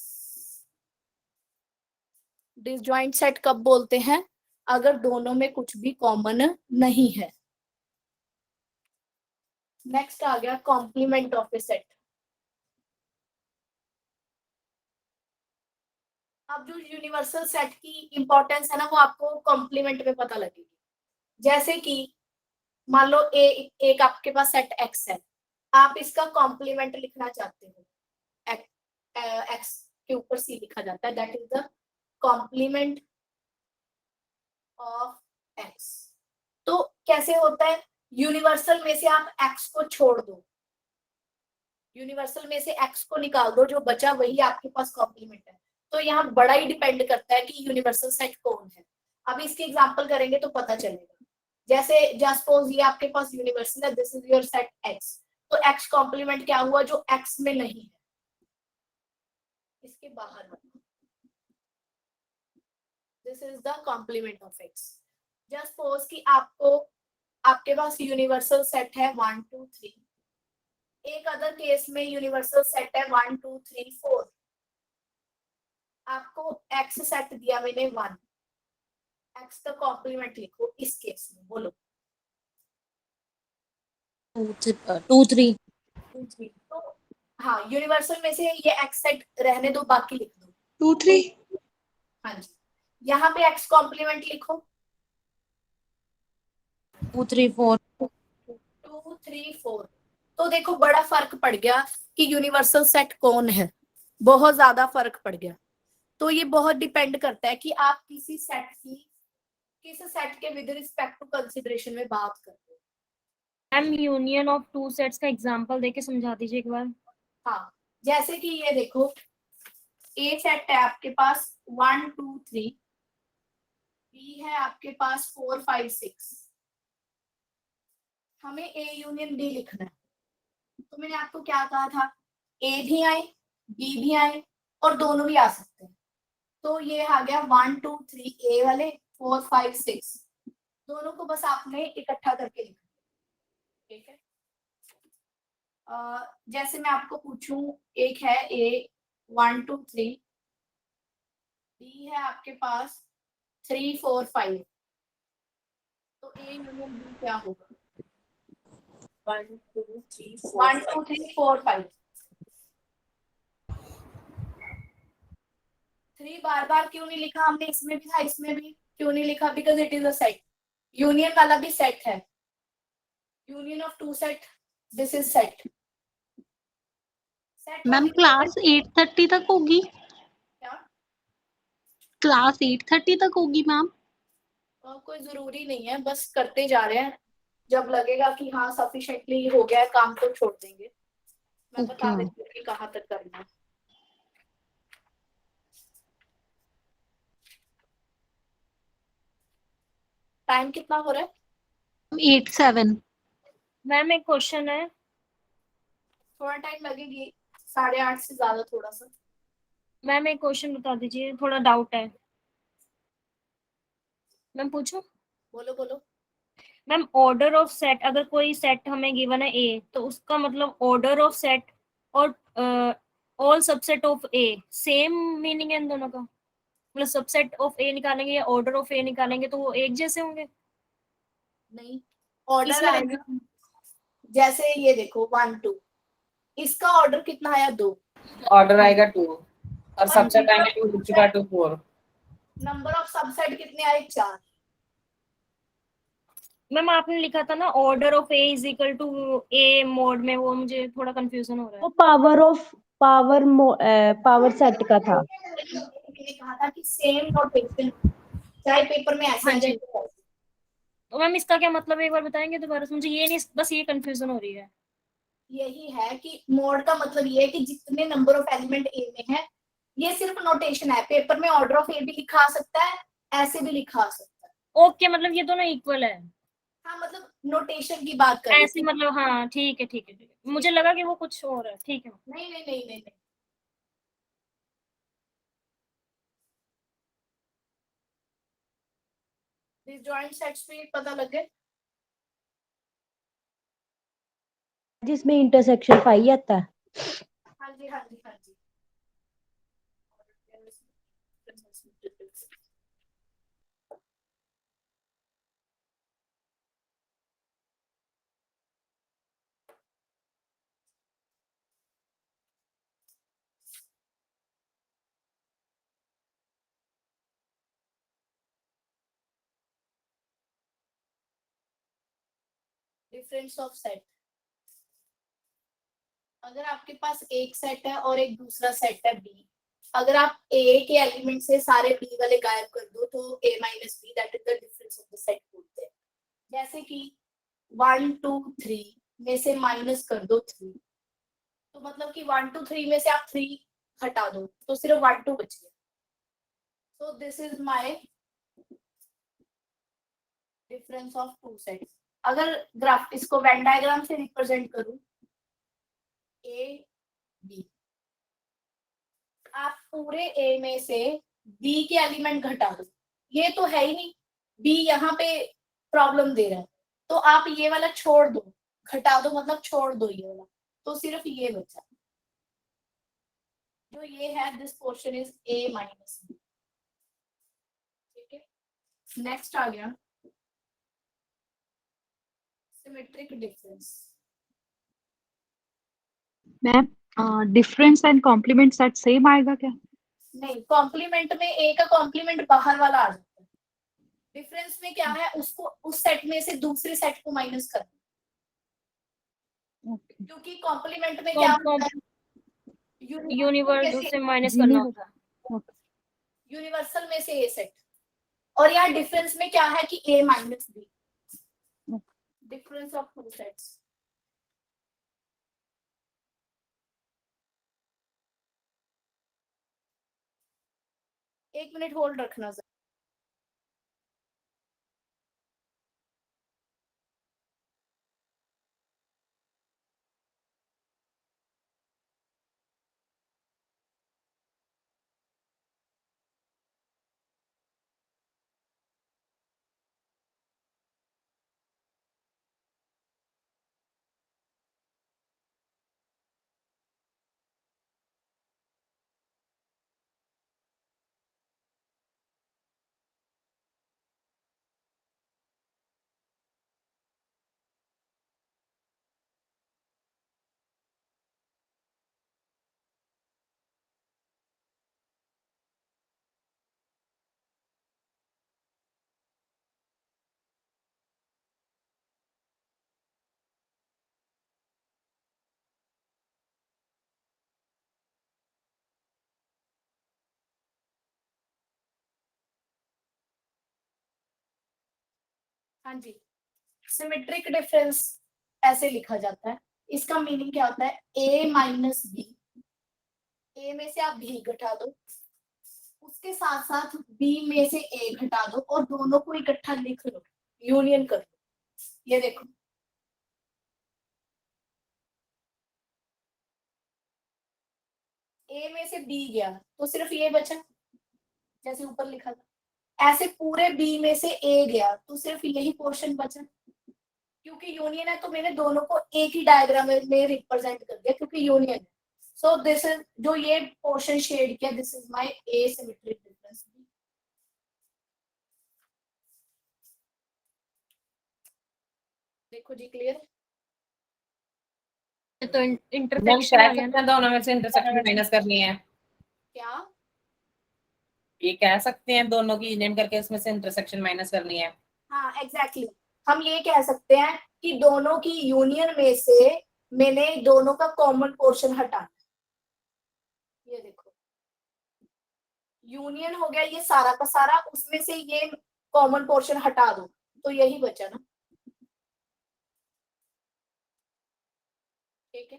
Disjoint set कब बोलते हैं, अगर दोनों में कुछ भी कॉमन नहीं है। नेक्स्ट आ गया कॉम्प्लीमेंट ऑफ ए सेट। अब जो यूनिवर्सल सेट की इंपॉर्टेंस है ना, वो आपको कॉम्प्लीमेंट में पता लगेगी। जैसे कि मान लो एक आपके पास सेट एक्स है, आप इसका कॉम्प्लीमेंट लिखना चाहते हो, एक्स के ऊपर सी लिखा जाता है, that is the complement of X. तो कैसे होता है, यूनिवर्सल में से आप एक्स को छोड़ दो, यूनिवर्सल में से एक्स को निकाल दो, जो बचा वही आपके पास कॉम्प्लीमेंट है। तो यहाँ बड़ा ही डिपेंड करता है कि यूनिवर्सल सेट कौन है। अब इसके एग्जांपल करेंगे तो पता चलेगा। जैसे सपोज ये आपके पास यूनिवर्सल है, this is your set X, तो एक्स कॉम्प्लीमेंट क्या हुआ, जो एक्स में नहीं है, इसके बाहर। This is the complement of X. Just suppose कि आपके पास यूनिवर्सल सेट है 1 2 3, एक अदर केस में यूनिवर्सल सेट है 1 2 3 4। आपको एक्स सेट दिया मैंने 1, एक्स का कॉम्प्लीमेंट लिखो इस केस में, बोलो 2 3। तो हाँ, यूनिवर्सल में से ये एक्स सेट रहने दो, बाकी लिख दो 2 3। हाँ जी, यहाँ पे एक्स कॉम्प्लीमेंट लिखो 2 3 4। 2 3 4। तो देखो बड़ा फर्क पड़ गया कि यूनिवर्सल सेट कौन है, बहुत ज्यादा फर्क पड़ गया। तो ये बहुत डिपेंड करता है कि आप किस सेट के विद रिस्पेक्ट टू कंसीडरेशन में बात कर रहे हो। Ma'am union of two sets का एग्जांपल देके समझा दीजिए एक बार। हाँ, जैसे कि ये देखो, ए सेट है आपके पास 1 2 3, बी है आपके पास 4 5 6, हमें ए यूनियन डी लिखना है। तो मैंने आपको क्या कहा था, ए भी आए बी भी आए और दोनों भी आ सकते हैं। तो ये आ गया 1 2 3 ए वाले, 4 5 6, दोनों को बस आपने इकट्ठा करके लिखना। ठीक है, जैसे मैं आपको पूछूं, एक है ए 1 2 3, बी है आपके पास 3 4 5, तो ए यूनियन बी क्या होगा, 1 2 3 4 5। 3 बार बार क्यों नहीं लिखा हमने, इसमें भी था इसमें भी क्यों नहीं लिखा, because it is a set. Union वाला भी सेट है, union of two set, this is set. Set ma'am होने के क्लास 8:30 तक होगी, क्या क्लास 8:30 तक होगी मैम। कोई जरूरी नहीं है, बस करते जा रहे हैं। जब लगेगा कि हाँ सफिशिएंटली हो गया है काम तो छोड़ देंगे। मैं ओके बता मैम। देती हूँ कि कहाँ तक करना है। टाइम कितना हो रहा है? 8:07। मैम एक क्वेश्चन है। थोड़ा टाइम लगेगी, 8:30 से ज्यादा थोड़ा सा। मैम एक क्वेश्चन बता दीजिए, थोड़ा डाउट है। मैम पूछूं? बोलो बोलो। मैम ऑर्डर ऑफ सेट, अगर कोई सेट हमें गिवन है ए, तो उसका मतलब ऑर्डर ऑफ सेट और all subset of A same meaning है इन दोनों का? मतलब सबसेट ऑफ ए निकालेंगे या ऑर्डर ऑफ ए निकालेंगे तो वो एक जैसे होंगे? नहीं, ऑर्डर इसलिए आएगा। जैसे ये देखो 1 2, इसका ऑर्डर कितना आया? 2। ऑर्डर आएगा 2 और सबसेट number आएंगे of 2 to 4। Number of subset कितने आए? 4। मैम आपने लिखा था ना order of A is equal to A mod में, वो मुझे थोड़ा कंफ्यूजन हो रहा वो है। पावर सेट का था। मैंने कहा था कि सेम नोटेशन, चाहे पेपर में ऐसे हाँ आ जाए जी। तो ऐसे। तो मैम इसका क्या मतलब है, एक बार बताएंगे दोबारा से? मुझे ये नहीं, बस ये कंफ्यूजन हो रही है। यही है कि मोड का मतलब ये है कि जितने नंबर ऑफ एलिमेंट ए में है, ये सिर्फ नोटेशन है। पेपर में ऑर्डर ऑफ ए भी लिखा आ सकता है, ऐसे भी लिखा आ सकता है। ओके, मतलब ये दोनों इक्वल है। हाँ मतलब नोटेशन की बात कर रही ऐसे थी। मतलब, हाँ ठीक है ठीक है ठीक है, मुझे लगा कि वो कुछ और है। ठीक है। नहीं नहीं नहीं नहीं नहीं। डिसजॉइंट सेट्स पे पता लग गए। जिसमें इंटरसेक्शन पाई आता है। हाँ जी हाँ जी हाँ जी। Difference of set. अगर आपके पास एक सेट है और एक दूसरा सेट है बी, अगर आप ए के एलिमेंट से सारे बी वाले गायब कर दो तो A minus B, that is the difference of the set बोलते हैं। जैसे कि 1 2 3 में से माइनस कर दो 3, तो मतलब कि 1 2 3 में से आप 3 हटा दो तो सिर्फ 1 2 बच गया। सो this is my difference of two sets. अगर ग्राफ इसको वेन डायग्राम से रिप्रेजेंट करूं, ए बी, आप पूरे ए में से बी के एलिमेंट घटा दो। ये तो है ही नहीं, बी यहाँ पे प्रॉब्लम दे रहा है, तो आप ये वाला छोड़ दो, घटा दो मतलब छोड़ दो ये वाला, तो सिर्फ ये बचा। जो ये है, this portion is A minus B. ठीक है, नेक्स्ट आ गया symmetric difference. Ma'am difference and complement set same आएगा क्या? नहीं, कॉम्प्लीमेंट में ए का कॉम्प्लीमेंट बाहर वाला आ जाता है। डिफरेंस में क्या है, उसको उस सेट में से दूसरे सेट को माइनस करना, क्योंकि कॉम्प्लीमेंट में क्या होता है, यूनिवर्सल से माइनस करना होता है। यूनिवर्सल में से ए सेट, और यहाँ डिफरेंस में क्या है कि A minus B, difference of two sets. एक मिनट होल्ड रखना सर। हाँ जी, सिमेट्रिक डिफरेंस ऐसे लिखा जाता है। इसका मीनिंग क्या होता है, ए माइनस बी, ए में से आप बी घटा दो, उसके साथ साथ बी में से ए घटा दो और दोनों को इकट्ठा लिख लो, यूनियन कर लो। ये देखो, ए में से बी गया तो सिर्फ ये बचा, जैसे ऊपर लिखा था। ऐसे पूरे बी में से ए गया तो सिर्फ यही पोर्शन बचा, क्योंकि यूनियन है तो मैंने दोनों को एक ही डायग्राम में रिप्रेजेंट कर दिया, क्योंकि यूनियन है। सो दिस इज, जो ये पोर्शन शेड किया, this is my asymmetric difference. देखो जी, क्लियर? तो मैम इंटरसेक्शन कह आ गया सकते हैं दोनों में से इंटरसेक्शन माइनस करनी है, क्या? ये कह सकते हैं दोनों की यूनियन करके उसमें से इंटरसेक्शन माइनस करनी है। हाँ एग्जैक्टली, हम ये कह सकते हैं कि दोनों की यूनियन में से मैंने दोनों का कॉमन पोर्शन हटाना। ये देखो, यूनियन हो गया ये सारा का सारा, उसमें से ये कॉमन पोर्शन हटा दो तो यही बचा ना। ठीक है,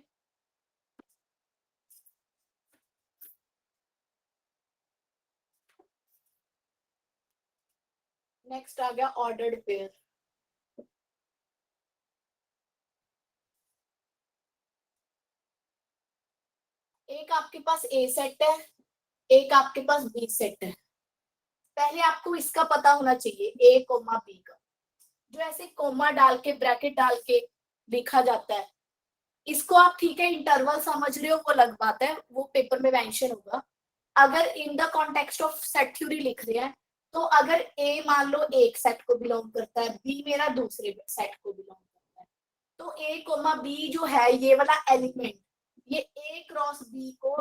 नेक्स्ट आ गया ऑर्डर्ड पेयर। एक आपके पास ए सेट है, एक आपके पास बी सेट है। पहले आपको इसका पता होना चाहिए, ए कोमा बी का, जो ऐसे कोमा डाल के ब्रैकेट डाल के लिखा जाता है। इसको आप ठीक है इंटरवल समझ रहे हो, वो अलग बात है, वो पेपर में मेंशन होगा। अगर in the context of set theory लिख रहे हैं तो अगर ए मान लो एक सेट को बिलोंग करता है, बी मेरा दूसरे सेट को बिलोंग करता है, तो ए कोमा बी जो है ये वाला एलिमेंट, ये ए क्रॉस बी को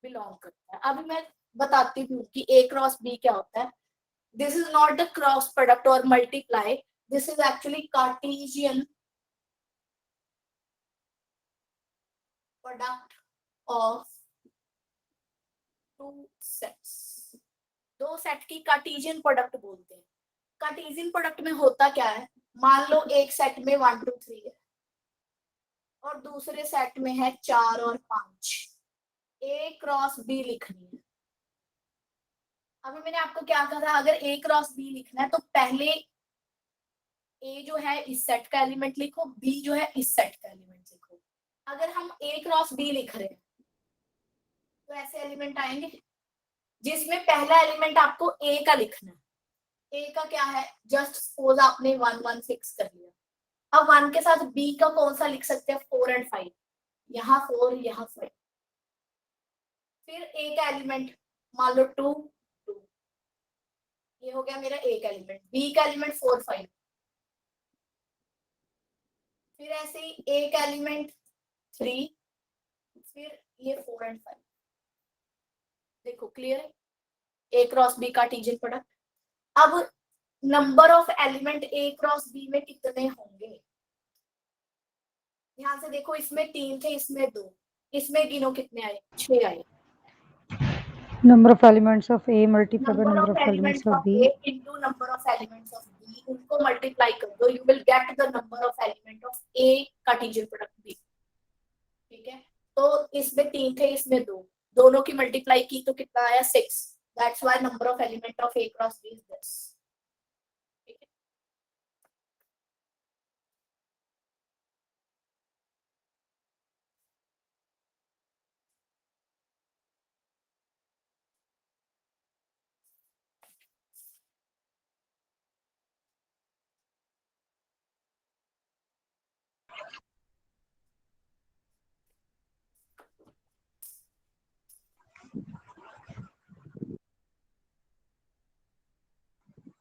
बिलोंग करता है। अभी मैं बताती हूँ कि ए क्रॉस बी क्या होता है। This is not the cross product और multiply, this is actually Cartesian product of two sets. दो सेट की कार्टेशियन प्रोडक्ट बोलते हैं। कार्टेशियन प्रोडक्ट में होता क्या है, मान लो एक सेट में 1 2 3 है और दूसरे सेट में है 4 और 5, ए क्रॉस बी लिखनी है। अभी मैंने आपको क्या कहा था, अगर ए क्रॉस बी लिखना है तो पहले ए जो है इस सेट का एलिमेंट लिखो, बी जो है इस सेट का एलिमेंट लिखो। अगर हम ए क्रॉस बी लिख रहे हैं तो ऐसे एलिमेंट आएंगे जिसमें पहला एलिमेंट आपको ए का लिखना है। ए का क्या है, जस्ट सपोज आपने 1 1 फिक्स कर लिया। अब 1 के साथ बी का कौन सा लिख सकते हैं, 4 और 5, यहाँ 4 यहाँ 5। फिर ए का एलिमेंट मान लो 2 2, ये हो गया मेरा ए का एलिमेंट। बी का एलिमेंट 4 5, फिर ऐसे ही ए का एलिमेंट 3, फिर ये 4 और 5। देखो क्लियर है, A cross B Cartesian product. अब number of element A cross B में कितने होंगे, ध्यान से देखो, इसमें 3 थे, इसमें 2, इसमें गिनो कितने आए, 6 आए। Number of elements of A multiplied by number number of of elements elements of of B. A into number of elements of B, उनको मल्टीप्लाई कर दो, you will get the number of element of A Cartesian product B। ठीक है, तो इसमें 3 थे, इसमें 2, दोनों की मल्टीप्लाई की तो कितना आया, 6। That's why number of element of A cross B is this. ठीक है,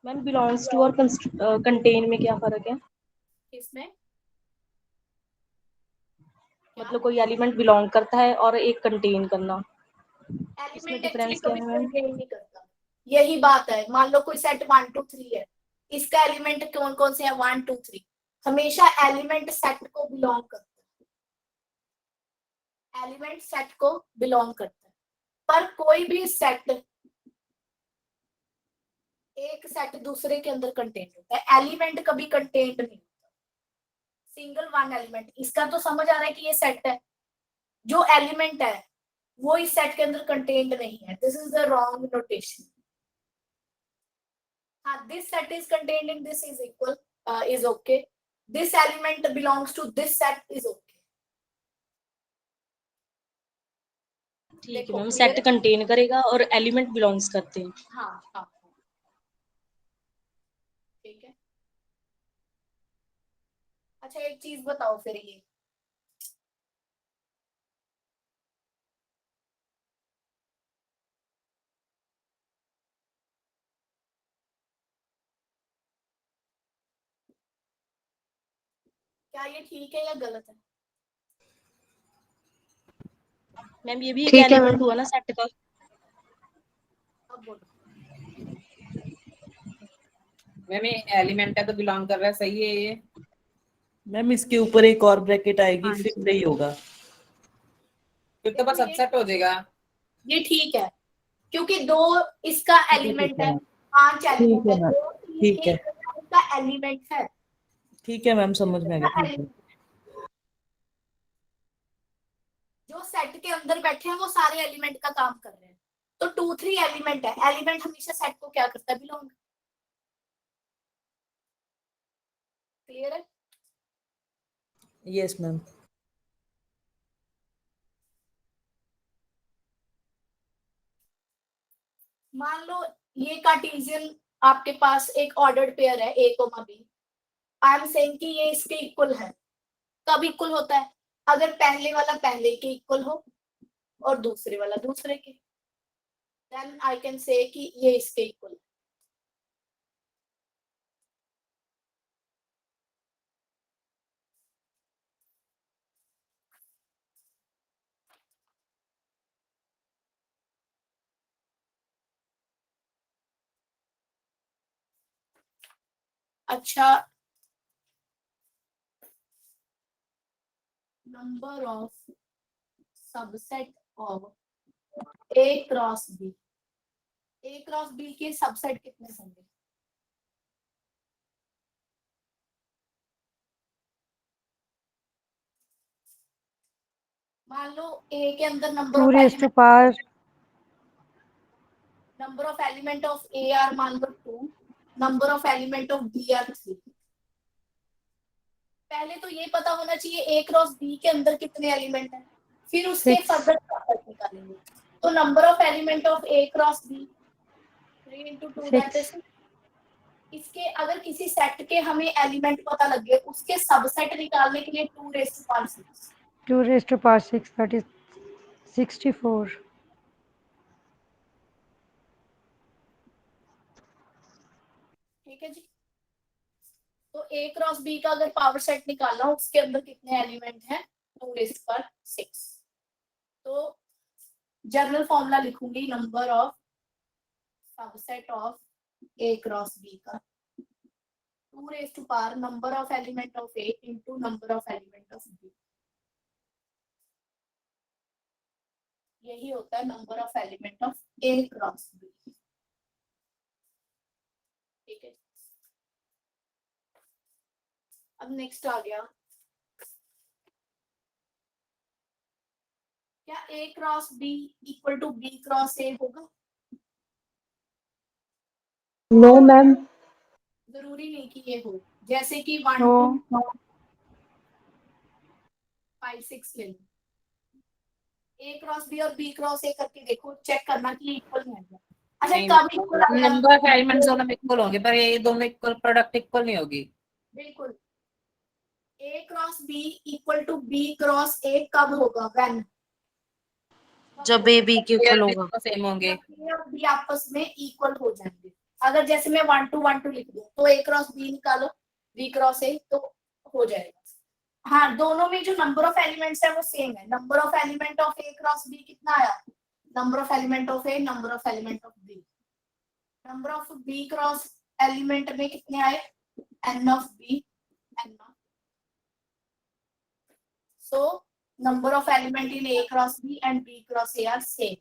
मैम बिलोंग्स टू और कंटेन में क्या फर्क है, इसमें मतलब कोई एलिमेंट बिलोंग करता है और एक कंटेन करना, इसमें एलिमेंट एक्चुअली डिफरेंस क्या कभी है मैम? कंटेन नहीं करता, यही बात है। मान लो कोई सेट 1 2 3 है, इसका एलिमेंट कौन कौन से है, 1 2 3, हमेशा एलिमेंट सेट को बिलोंग करता है, एलिमेंट सेट को बिलोंग करता है। पर कोई भी सेट एक सेट दूसरे के अंदर कंटेंट होता है, एलिमेंट कभी कंटेंट नहीं होता, सिंगल वन एलिमेंट। इसका तो समझ आ रहा है कि ये सेट है, जो एलिमेंट है वो इस सेट के अंदर कंटेंट नहीं है, this is the wrong notation. हाँ, this set is contained in this is equal is okay, this element belongs to this set is okay. ठीक है मैम, सेट कंटेन करेगा और एलिमेंट बिलोंग्स करते हैं। हाँ हाँ ठीक है। अच्छा एक चीज बताओ फिर, ये क्या ये ठीक है या गलत है? मैम ये भी एक ठीक है एलिमेंट मैम। हुआ ना सेट का। अब बोलो। मैम ये एलिमेंट है तो बिलोंग कर रहा है, सही है ये? मैम इसके ऊपर एक और ब्रैकेट आएगी, हाँ फिर जी। सही होगा। फिर तो बस सबसेट हो जाएगा। ये ठीक है, क्योंकि दो इसका एलिमेंट है, 5 ठीक एलिमेंट है है, मैम, 2 3 ठीक है, इसका एलिमेंट है। ठीक है मैम, समझ में आ गया, ठीक है। जो सेट के अंदर बैठे हैं वो सारे एलिमेंट का काम कर रहे हैं, तो 2 3 एलिमेंट है, एलिमेंट हमेशा सेट को क्या करता है, बिलोंग। क्लियर है? Yes ma'am. मान लो ये कार्टेशियन आपके पास एक ऑर्डर्ड पेयर है a, b, I am saying कि ये इसके इक्वल है। कब इक्वल होता है? अगर पहले वाला पहले के इक्वल हो और दूसरे वाला दूसरे के, देन आई कैन से कि ये इसके इक्वल है। अच्छा, number of subset of A cross B, A cross B के सबसेट कितने होंगे? मान लो A के अंदर number 2 of raised to power number of element of A are मान लो 2, number of element of B are 3। पहले तो ये पता होना चाहिए A क्रॉस B के अंदर कितने एलिमेंट हैं, फिर उसके 6 फर्दर सबसेट निकालेंगे। तो number of element of A cross B 3 into 2 that 6 is. इसके अगर किसी सेट के हमें एलिमेंट पता लग गए, उसके सबसेट निकालने के लिए 2 raised to power 6। 2 raised to power 6, that is 64. ठीक है जी। तो A क्रॉस B का अगर पावर सेट निकालना हो, उसके अंदर कितने एलिमेंट हैं, 2 raised to power 6। तो जनरल फॉर्मूला लिखूंगी, number of subset of A cross B का 2 raised to power number of element of A into number of element of B। यही होता है number of element of A cross B। ठीक है, अब next आ गया, क्या A cross B equal to B cross A होगा? No ma'am. जरूरी नहीं कि ये हो, जैसे कि 1 No. 2 5 6 ले लो, A क्रॉस B और B क्रॉस A करके देखो, चेक करना कि इक्वल है क्या। अच्छा, कब इक्वल आएगा? नंबर ऑफ एलिमेंट्स दोनों इक्वल होंगे, पर ये दोनों इक्वल प्रोडक्ट इक्वल नहीं होगी। बिल्कुल, A cross B equal to B cross A कब होगा? व्हेन? जब ए बी के इक्वल होगा। सेम होंगे। A और B आपस में इक्वल हो जाएंगे। अगर जैसे मैं 1 2 1 2 लिख दूं, तो A क्रॉस B निकालो, B क्रॉस A, तो हो जाएगा। हाँ, दोनों में जो नंबर ऑफ एलिमेंट्स है वो सेम है। Number of element of A cross B कितना आया? Number of element of A, number of element of B। Number of B cross element में कितने आए? n of B, n of. So number of element in A cross B and B cross A are same.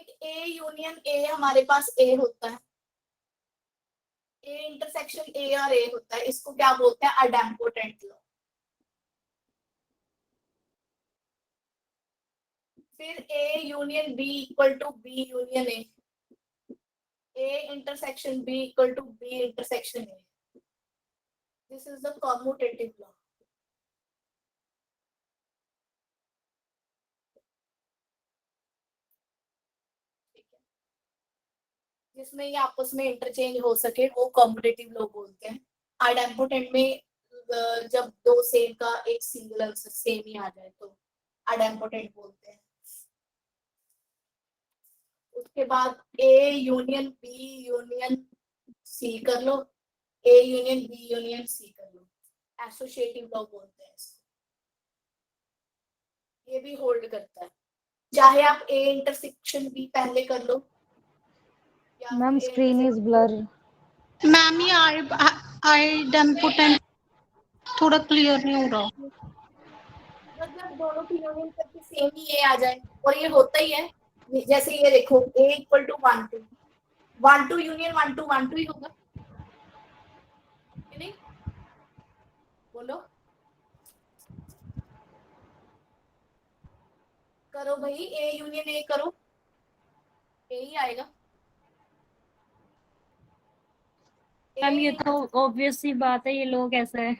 एक ए union ए हमारे पास ए होता है, A intersection A और ए होता है, इसको क्या बोलते हैं? Idempotent law. फिर A union B equal to B union A intersection B equal to B intersection A. This is the commutative law. जिसमें ये आपस में इंटरचेंज हो सके वो कॉम्यूटेटिव लॉ बोलते हैं। आइडेम्पोटेंट में जब दो सेम का एक सिंगल आंसर सेम ही आ जाए तो आइडेम्पोटेंट बोलते हैं। उसके बाद A union B union C कर लो, A union B union C कर लो, एसोसिएटिव लॉ बोलते हैं इसको। ये भी होल्ड करता है, चाहे आप ए इंटरसेक्शन बी पहले कर लो। Ma'am screen is blur. Ma'am ये आइडेम्पोटेंट थोड़ा क्लियर नहीं हो रहा। मतलब दोनों की यूनियन करके सेम ही ए आ जाए, और ये होता ही है। जैसे ये देखो ए इक्वल टू 1 2 1 2 यूनियन 1 2 ही होगा कि नहीं? बोलो करो भाई, ए यूनियन ए करो, ए ही आएगा। मैम ये तो ऑब्वियस सी बात है, ये लोग ऐसा है।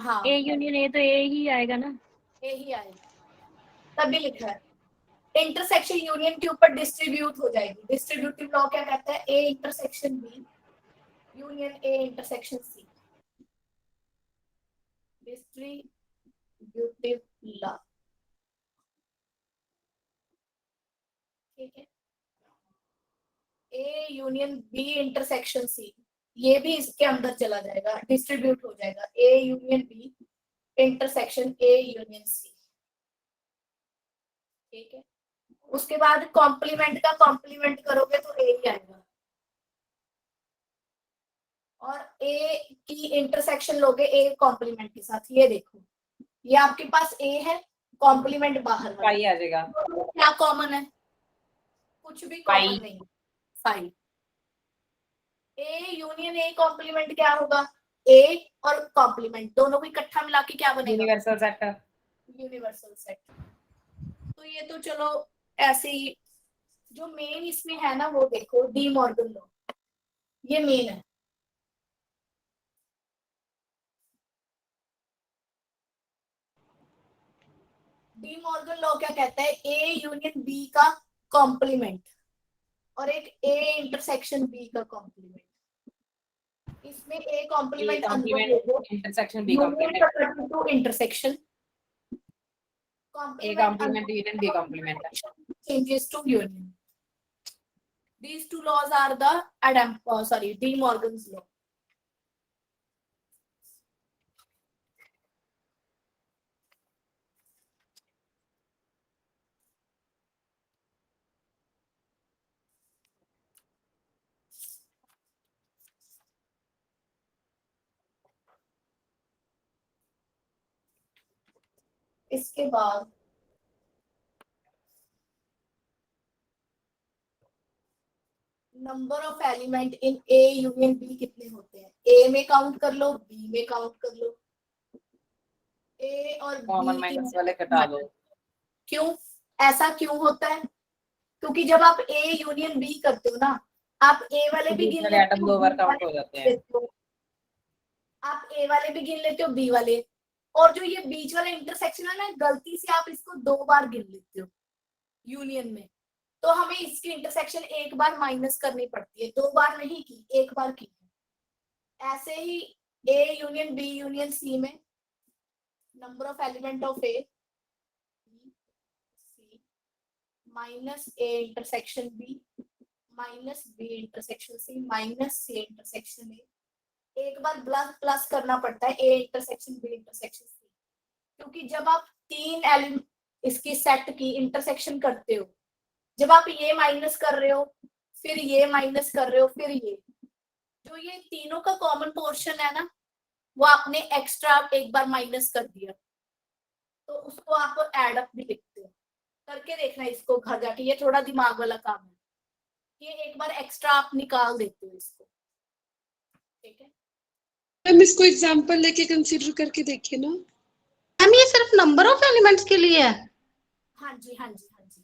हाँ ए यूनियन ए तो ए ही आएगा ना, ए ही आएगा, तभी लिखा है। इंटरसेक्शन यूनियन के ऊपर डिस्ट्रीब्यूट हो जाएगी। डिस्ट्रीब्यूटिव लॉ क्या कहता है? A intersection B union A intersection C. Distributive law, ठीक है। A union B intersection C, ये भी इसके अंदर चला जाएगा, डिस्ट्रीब्यूट हो जाएगा। A union B intersection A union C, ठीक है। उसके बाद कॉम्प्लीमेंट का कॉम्प्लीमेंट करोगे तो ए ही आएगा, और ए की इंटरसेक्शन लोगे ए कॉम्प्लीमेंट के साथ। ये देखो, ये आपके पास ए है, कॉम्प्लीमेंट बाहर वाला, पाई आ जाएगा। क्या कॉमन है? कुछ भी कॉमन नहीं, five. A union A complement क्या होगा? ए और कॉम्प्लीमेंट दोनों को इकट्ठा मिला के क्या बनेगा? Universal set. Universal set. तो ये तो चलो ऐसे ही, जो मेन इसमें है ना वो देखो, डी मॉर्गन लॉ, ये मेन है। डी मॉर्गन लॉ क्या कहता है? ए यूनियन बी का कॉम्प्लीमेंट और एक ए इंटरसेक्शन बी का कॉम्प्लीमेंट। इसमें A complement intersection B complement to intersection A complement union B complement changes to union. These two laws are the De Morgan's law. इसके बाद number of element in A union B कितने होते हैं? ए में count कर लो, B में count कर लो। ए और कॉमन माइनस वाले कटा दो। क्यों ऐसा क्यों होता है? क्योंकि जब आप ए यूनियन बी करते हो ना, आप ए वाले भी गिन लेते एटम दो बार काउंट हो जाते हैं। आप ए वाले भी गिन लेते हो, बी वाले, और जो ये बीच वाला इंटरसेक्शन है ना, गलती से आप इसको 2 बार गिन लेते हो यूनियन में, तो हमें इसकी इंटरसेक्शन 1 बार माइनस करनी पड़ती है। 2 बार नहीं की, 1 बार की। ऐसे ही A union B union C में number of element of A C minus A intersection B minus B intersection C minus C intersection A. 1 बार प्लस करना पड़ता है A intersection B intersection C, क्योंकि जब आप 3 एलिमेंट इसकी सेट की इंटरसेक्शन करते हो, जब आप ये माइनस कर रहे हो, फिर ये माइनस कर रहे हो, फिर ये, जो ये तीनों का कॉमन पोर्शन है ना, वो आपने एक्स्ट्रा 1 बार माइनस कर दिया, तो उसको आप ऐड अप भी लिखते हो। करके देखना इसको घर जाके, ये थोड़ा दिमाग वाला काम है, ये एक बार एक्स्ट्रा आप निकाल देते हो इसको, ठीक है। मैम इसको एग्जांपल लेके कंसीडर करके देखिए ना। मैम ये सिर्फ नंबर ऑफ एलिमेंट्स के लिए है? हाँ जी हाँ जी हाँ जी,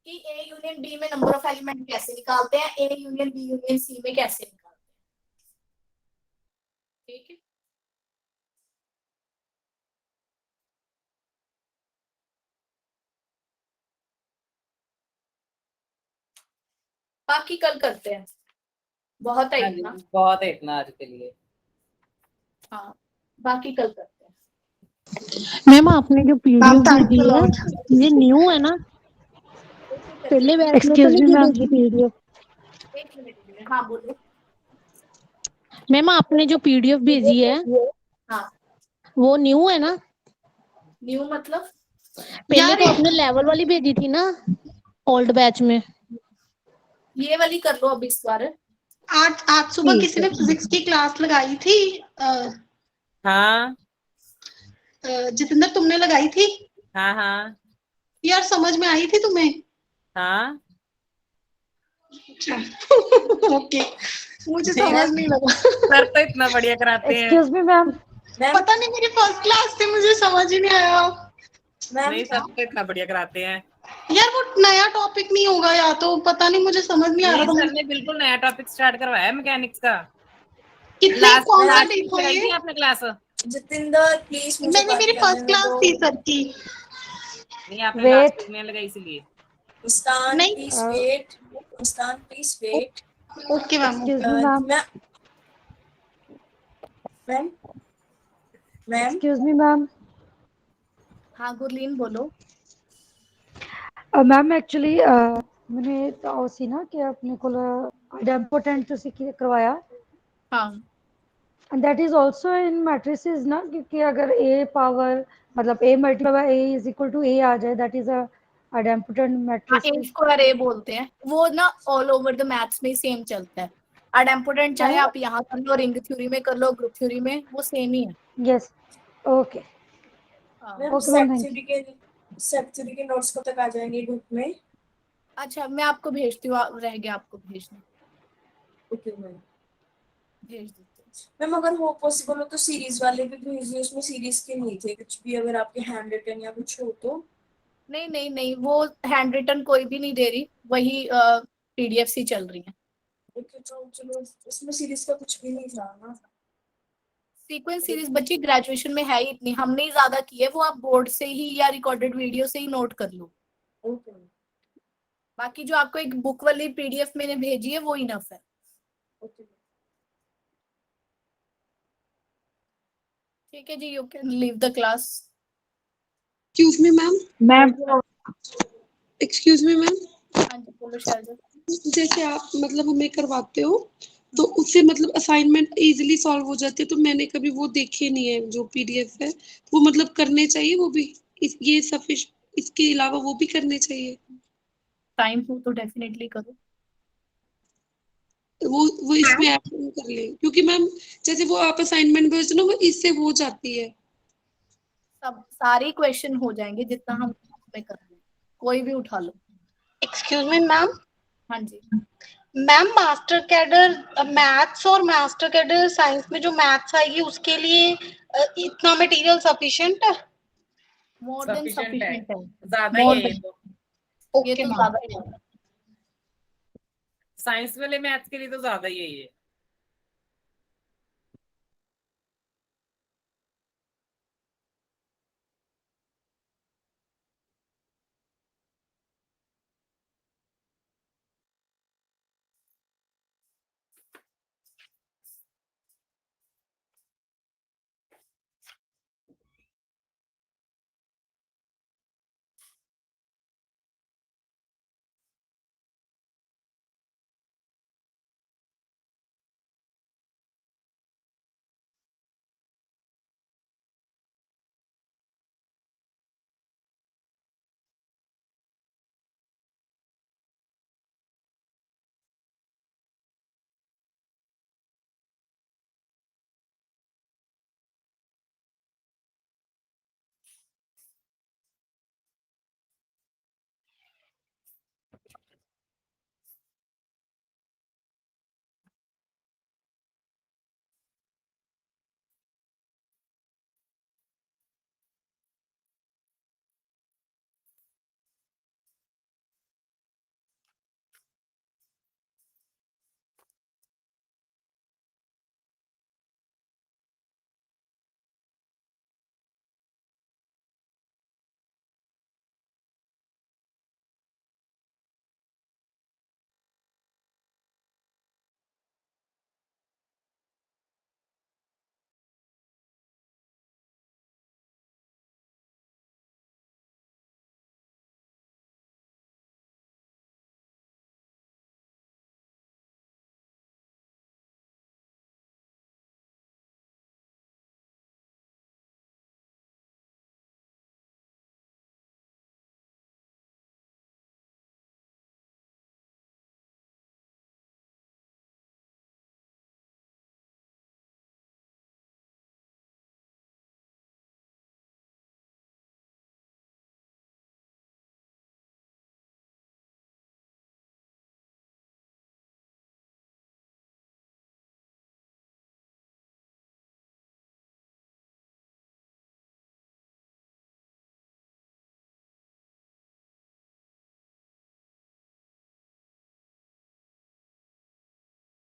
कि ए यूनियन बी में नंबर ऑफ एलिमेंट कैसे निकालते हैं, A union B union C में कैसे निकालते हैं, ठीक है। बाकी कल करते हैं, बहुत है हाँ जी, इतना। बहुत है इतना आज के लिए। हाँ बाकी कल करते हैं। मैम आपने जो पीडीएफ भेजी है ये न्यू है ना? पहले बैच में तो Excuse नहीं me, ma'am. भेजी पीडीएफ। एक मिनट, हाँ बोलो। मैम आपने जो पीडीएफ भेजी है हाँ वो न्यू है ना? न्यू मतलब? पहले तो आपने लेवल वाली भेजी थी ना ओल्ड बैच में। ये वाली कर लो अब इस बार। आज सुबह किसी ने फिजिक्स की क्लास लगाई थी। हाँ जितेंद्र तुमने लगाई थी? हाँ हाँ यार समझ में आई थी तुम्हें? हाँ ओके मुझे समझ नहीं लगा। सर तो इतना बढ़िया कराते हैं। Excuse me, ma'am. पता नहीं मेरी फर्स्ट क्लास थी, मुझे समझ ही नहीं आया। नहीं सर तो इतना बढ़िया कराते हैं। यार वो नया टॉपिक नहीं होगा या तो पता नहीं, मुझे समझ नहीं आ रहा था। सर ने बिल्कुल नया टॉपिक स्टार्ट करवाया है मैकेनिक्स का। कितने कौन सा लास्ट डेट था ये? आपने क्लास? जितेंद्र प्लीज मैंने मेरी फर्स्ट क्लास थी सर की। नहीं आपने Wait. लास्ट में लगाई इसलिए। मुस्कान नहीं। Please wait, Muskan please wait. Okay ma'am. Excuse me, ma'am. Ma'am ma'am Excuse me, ma'am. हाँ गुरलीन बोलो। मैम एक्चुअली मैंने तो सी ना कि अपने को आइडेम्पोटेंट ਤੁਸੀਂ करवाया हाँ and that is also in matrices ना, क्योंकि अगर a पावर मतलब a multiply by a is equal to a आ जाए that is a आइडेम्पोटेंट हाँ, मैट्रिक्स। ए स्क्वायर ए बोलते हैं वो ना, ऑल ओवर द मैथ्स में सेम चलता है। आइडेम्पोटेंट चाहे आप यहाँ कर लो, रिंग थ्योरी में कर लो, ग्रुप थ्योरी में, वो सेम ही है। Yes okay ma'am Okay, ma'am, thank set theory के नोट्स कब तक आ जाएंगे ग्रुप में? अच्छा मैं आपको भेजती हूँ, रह गया आपको भेजना, ओके मैम। भेज देती हूँ। मैम अगर हो पॉसिबल हो तो सीरीज वाले भी भेजिए, उसमें सीरीज के नहीं थे कुछ भी, अगर आपके हैंड रिटन या कुछ हो तो। नहीं नहीं नहीं, वो हैंड रिटन कोई भी नहीं दे रही, वही पीडीएफ ही चल रही है। ओके तो चलो, इसमें सीरीज का कुछ भी नहीं था ना। सीक्वेंस सीरीज बच्ची ग्रेजुएशन में है ही इतनी, हमने ही ज्यादा की है, वो आप बोर्ड से ही या रिकॉर्डेड वीडियो से ही नोट कर लो। ओके बाकी जो आपको एक बुक वाली पीडीएफ मैंने भेजी है वो इनफ है। ओके ठीक है जी, you can leave the class. Excuse me ma'am. Ma'am excuse me ma'am. हाँ जी बोलो शायद। जैसे आप मतलब हमें करवाते हो तो उससे मतलब असाइनमेंट इजीली सॉल्व हो जाती है, तो मैंने कभी वो देखे नहीं है जो पीडीएफ है, वो मतलब करने चाहिए वो भी, ये सफिशिएंट, इसके अलावा वो भी करने चाहिए? टाइम हो तो डेफिनेटली करो। वो इसमें ऐड कर ले, क्योंकि मैम जैसे वो आप असाइनमेंट भेजते हो ना, वो इससे हो जाती है। सब सारे क्वेश्चन हो जाएंगे जितना हम में कर रहे हैं, कोई भी उठा लो। Excuse me ma'am. हाँ जी मैम मास्टर कैडर मैथ्स और मास्टर कैडर साइंस में जो मैथ्स आएगी उसके लिए इतना मटेरियल सफिशिएंट है? मोर देन Sufficient है। सफिशिएंट है। ज्यादा ही More है ये than- तो। ये तो ज्यादा ही है। साइंस वाले मैथ्स के लिए तो ज्यादा ही है ये।